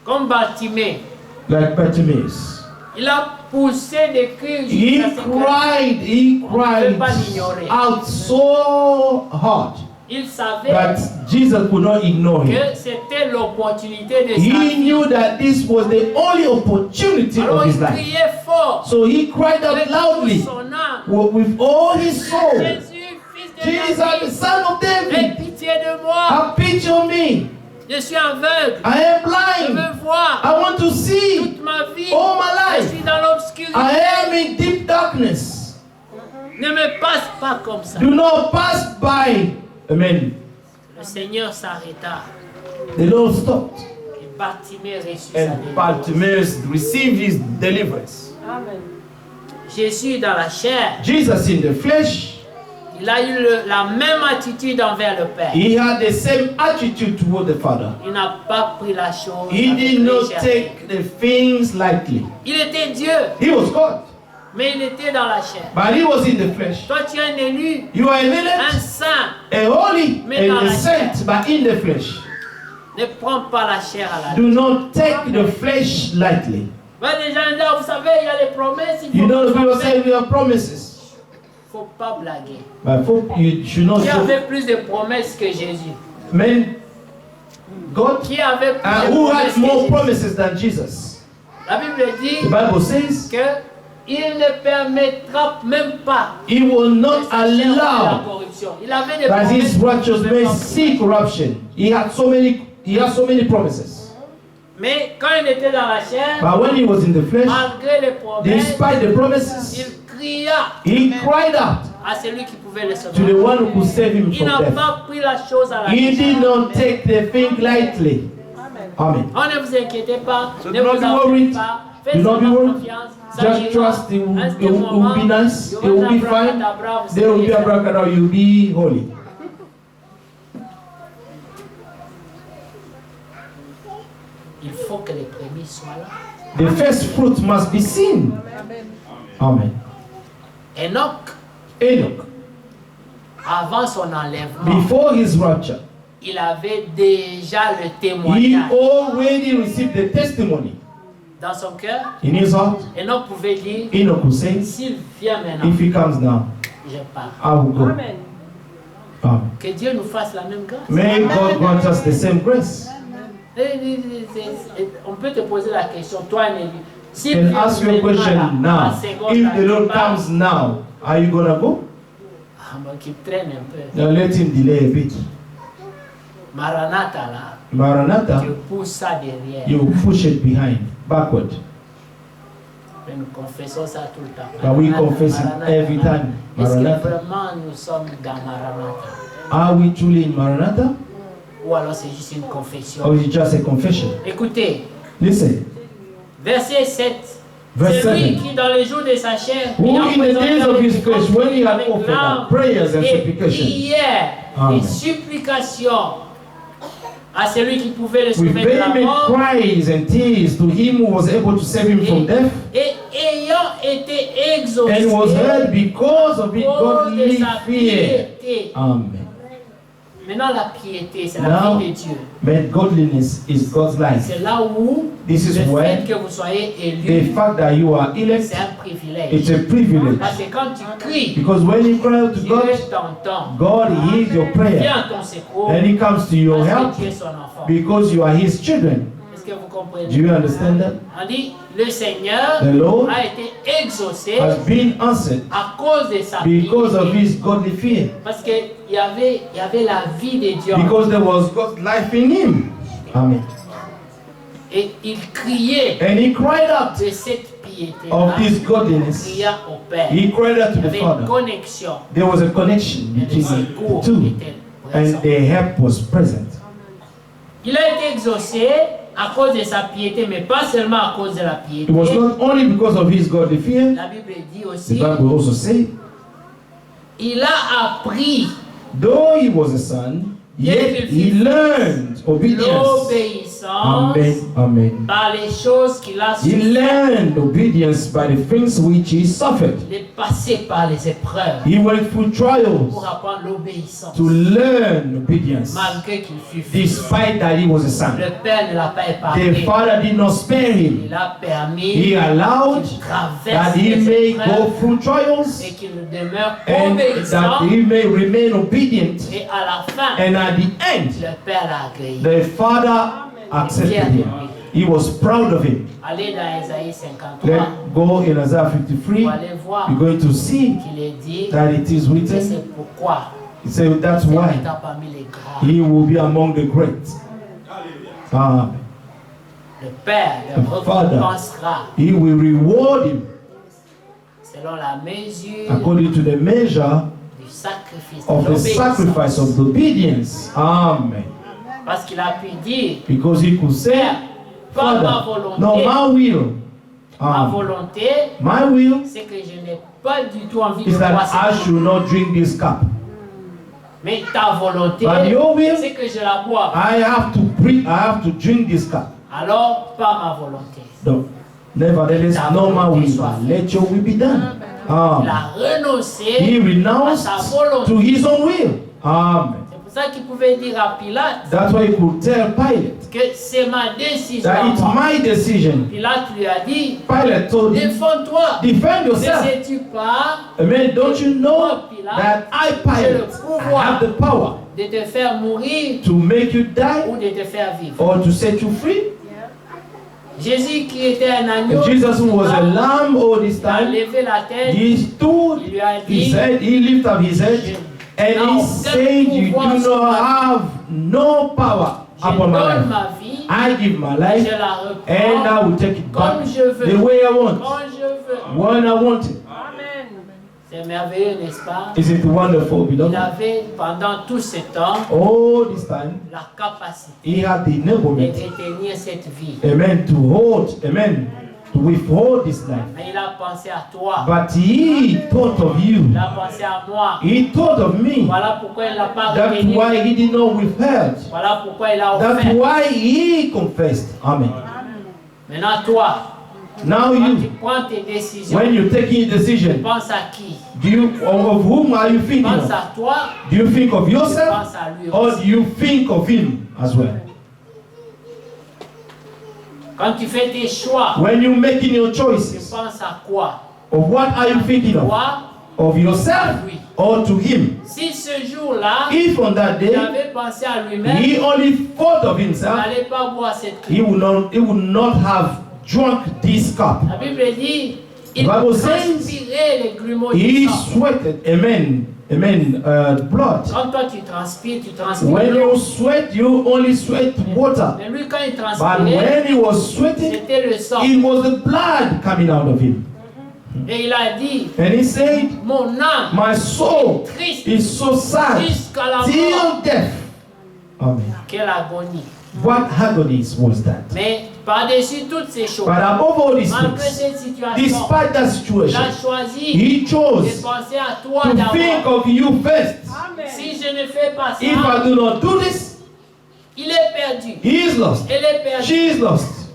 Comme Bartimée, Like Bartimaeus. il a poussé des cris He jusqu'à ce que cried pas l'ignorer. out so hard il savait that Jesus could not ignore him. que c'était l'opportunité de sa He vie. knew that this was the only opportunity Alors of his il life. criait fort, So he cried out avec loudly toute son âme. with all his soul, Jésus, fils de Jesus, the David, son of aie David, pitié de moi. have pity on me. Je suis aveugle. I am Je blind. veux voir. I want to see. Toute ma vie, All my je life. suis dans l'obscurité. I am in deep darkness. Ne me passe pas comme ça. Do not pass by. Amen. Le Seigneur s'arrêta The Lord stopped. et Bartimée reçut sa And délivrance. Bartimaeus received his deliverance. Amen. Jésus dans la chair, Jesus in the flesh, il a eu la même attitude envers le Père. he had the same attitude toward the Father. Il n'a pas pris la chose He avec did not légèreté. take the things lightly. Il était Dieu, He was God, mais il était dans la chair. but he was in the flesh. Toi, tu es un élu, You are un elect, saint. a holy, Mais and dans a la saint, but in the flesh. Ne prends pas la chair à la Do not take the flesh lightly. Ouais, les gens disent, vous savez, il y a les promesses, il You faut know, pas people faire. say we have promises, Faut pas blaguer. but you should not. Qui avait plus de promesses que Jésus? Men, God, Qui avait plus de who promesses had que more Jésus? promises than Jesus? La Bible dit The Bible says que il ne permettra même pas he will que not sa chair voie la allow corruption. Il avait des that his promesses. righteous may see corruption. He had so many promises. Mais quand il était dans la chair, But when he was in the flesh, malgré les promesses, despite the promises, il cria he cried out à celui qui pouvait le to the sauver. one who could save him Il from n'a death. pas pris la chose à la He did légère. not take the thing lightly. Amen. Oh, ne vous inquiétez pas, So ne do not vous be en worried. faites pas. Do Faites not be seulement worried. confiance. Ça Just ira. trust it will, À it ce will, it moment, will be nice. il y It will aura be un fine. abracadabra, vous There will be serez a abracadabra. You'll be holy. Il faut que les prémices soient là. The first fruit must be seen. Amen. Enoch, Enoch, avant son enlèvement, before his rapture, il avait déjà le he témoignage already received the testimony dans son cœur. in his heart. Enoch pouvait dire, Enoch will say, s'il vient maintenant, if he comes now, je pars. I will go. Amen. Amen. Que Dieu nous fasse la même grâce. May God grant us the same grace. On peut te poser la question, toi, Nelly. Si Can ask you a question now. If the Lord comes now, are you gonna go? Qui traîne un peu. Now let him delay a bit. Maranatha là, Maranatha, tu pousses ça derrière. you push it behind, backward. Nous confessons ça tout le temps. But we Maranatha, confess it Maranatha, every Maranatha. time. Est-ce que Maranatha. vraiment nous sommes dans Maranatha? Are we truly in Maranatha? Ou alors c'est juste une confession? Or is it just a confession? Écoutez, Listen, verset 7. verse Celui 7. qui dans les jours de sa chair, Who ayant in the présenté days of avec his flesh, when he had avec offered larmes up prayers and et supplications, prières Amen. et supplications à celui qui pouvait le with sauver de la vehement mort, cries and tears to him who was able to save him from death, et ayant été exaucé and was heard because of his à cause de godly sa fear. piété. Amen. Maintenant, la piété, c'est la Now, vie de Dieu. but godliness is God's life. C'est là où This is le where fait que vous soyez the élu, fact that you are elect, c'est un privilège. it's a privilege. Parce que quand tu cries, Because when you cry out to Dieu God, t'entend. God hears your prayer. Viens à ton secours And he comes to your parce help que tu es son enfant. because you are his children. Est-ce que vous comprenez? Do you understand that? On dit, le Seigneur The Lord a été exaucé has been answered à cause de sa because of piété. his godly fear. Parce qu'il y avait la vie de Dieu. Because there was God's life in him. Amen. Et il criait And he cried out de cette piété. of this Il godliness. cria au Père. He cried out to Il y the avait une Father. connexion. There was a connection Et le between secours the two, était présent. and the help was present. Il a été exaucé à cause de sa piété, mais pas seulement à cause de la piété. It was not only because of his godly fear. La Bible dit The aussi, Bible also says il a appris Though he was a son, yet he learned obedience. L'obéissance Amen. Amen. par les choses qu'il a He souffert, learned obedience by the things which he suffered. il est passé par les épreuves He went through trials pour apprendre l'obéissance. to learn obedience. Malgré qu'il fut fils, Despite that he was a son, le Père ne l'a pas the épargné. father did not spare him. Il a permis He allowed qu'il that traverse he les may épreuves go through trials et qu'il demeure and obéissant. that he may remain obedient. Et à la fin, And at the end, le Père l'a agréé. the father accepted him. He was proud of him. Allez dans Ésaïe 53, Let's go in Isaiah 53. vous allez voir You're going to see qu'il est dit that it is que written. c'est pourquoi He said that's il why est parmi les grands. he will be among the great. Le Père le The Father. récompensera He will reward him selon la mesure according to the measure du sacrifice of de the l'obéissance. sacrifice of the obedience. Amen. Parce qu'il a pu dire, Because he could say, Père, pas ma Father, volonté, no, my will. ma volonté, My will c'est que je n'ai pas du tout envie de is that boire I cette eau. should not drink this cup. Mais ta volonté, But your will, c'est que je la bois. I have to drink this cup. Alors, pas ma volonté. No. Nevertheless, no my will, but let your will be done. Il Amen. a renoncé He à renounced sa volonté. to his own will. Amen. C'est pour ça qu'il pouvait dire à Pilate That's why he could tell Pilate que c'est ma décision. that à it's moi. my decision. Pilate lui a dit, Pilate told him, défends-toi. defend Ne yourself. sais-tu pas Amen. Don't you know that I, Pilate, I have the power de te faire mourir to make you die ou de te faire vivre? or to set you free? Jésus qui était un agneau, Jesus, who was a lamb all this a time, levé la tête, he stood il lui a his dit, head, he lifted up his head, and he said, you do not have no power je upon my donne life. ma vie, I give my life, je la and I reprends will take it back comme je veux, the way I want, quand je veux. when I want it. C'est merveilleux, n'est-ce pas? Is it wonderful, Il beloved? avait pendant tout ce temps All this time, la capacité he had the de enablement, retenir cette vie. amen, to hold, amen, to withhold this life. Mais il a pensé à toi, But he thought of you. il a pensé à moi. He thought of me. Voilà pourquoi il n'a pas That's retenu. why he did not withhold. Voilà pourquoi il a That's offert. why he confessed. Amen. Maintenant, toi, Now quand tu you, prends tes décisions, when you're taking a tu decision, penses à qui? of whom are you thinking Pense of? à toi, Do you think of tu yourself penses à lui or aussi. do you think of him as well? Quand tu fais tes choix, When you're making your tu choices, penses à quoi? of what are you thinking of? Toi, Of yourself or to him? si ce jour-là, If on that il day avait pensé à lui-même, he only thought of il himself, n'allait pas boire cette he coupe. would not have drunk this cup. La Bible dit, il Bible says, transpirait les grumeaux du He sang. sweated, amen, blood. Quand toi tu transpires When l'eau. you sweat, you only sweat water. Mais lui, quand il But transpirait, when he was sweating, c'était le sang. it was the blood coming out of him. Et il a dit, And he said, mon âme my soul triste is so sad jusqu'à la mort. till death. Amen. Quelle agonie. What agonies was that? Mais par-dessus toutes ces choses, But above all these malgré things, cette situation, despite that il a situation, choisi he de chose penser à toi to think d'abord. of you first. Si je ne fais pas If ça, I do not do this, il est perdu. he is lost. Elle est perdue. She is lost.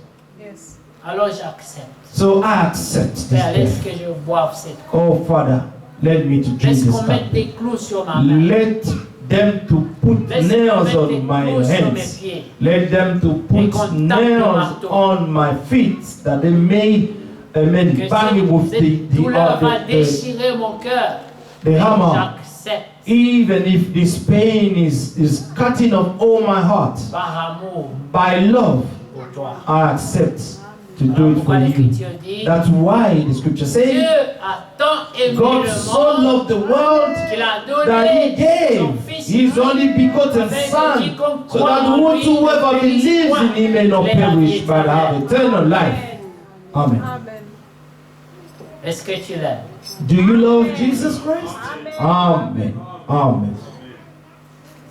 Alors j'accepte. So I accept this Père, laisse death. que je boive cette coupe. Oh Father, let me to drink Laisse this qu'on mette cup. des clous sur ma main. Let them to put Laisse qu'on nails mette des on my clous sur mes hands. pieds. Let them to Et put qu'on tape le nails marteau. on my feet, that they may, amen, Que bang with cette douleur va déchirer mon cœur. the hammer. J'accepte Even if this pain is cutting off all my heart, par amour by love, pour toi. I accept to Alors do it for pourquoi you. l'Écriture dit, That's why the scripture Dieu says, a tant aimé God le so monde loved the world qu'il a that he donné gave son Fils his only begotten afin que Son, quiconque so croit that en lui whosoever ne périsse believes point, in him may not mais la vie perish but have éternelle. eternal life. Amen. Est-ce que tu l'aimes? Do you love Jesus Christ? Amen. Amen.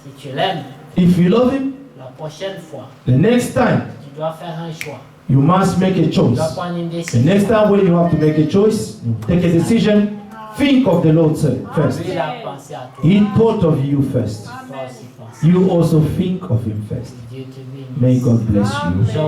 Si tu l'aimes, If you love him, la prochaine fois, the next time tu dois faire un choix. you must make a Tu choice. dois prendre une The décision. next time when you have to make a choice, take a decision, Think of the Lord first. Lui, il a pensé à toi. He thought of you first. Toi aussi pense. You also think of him first. Dieu te bénisse. May God bless you.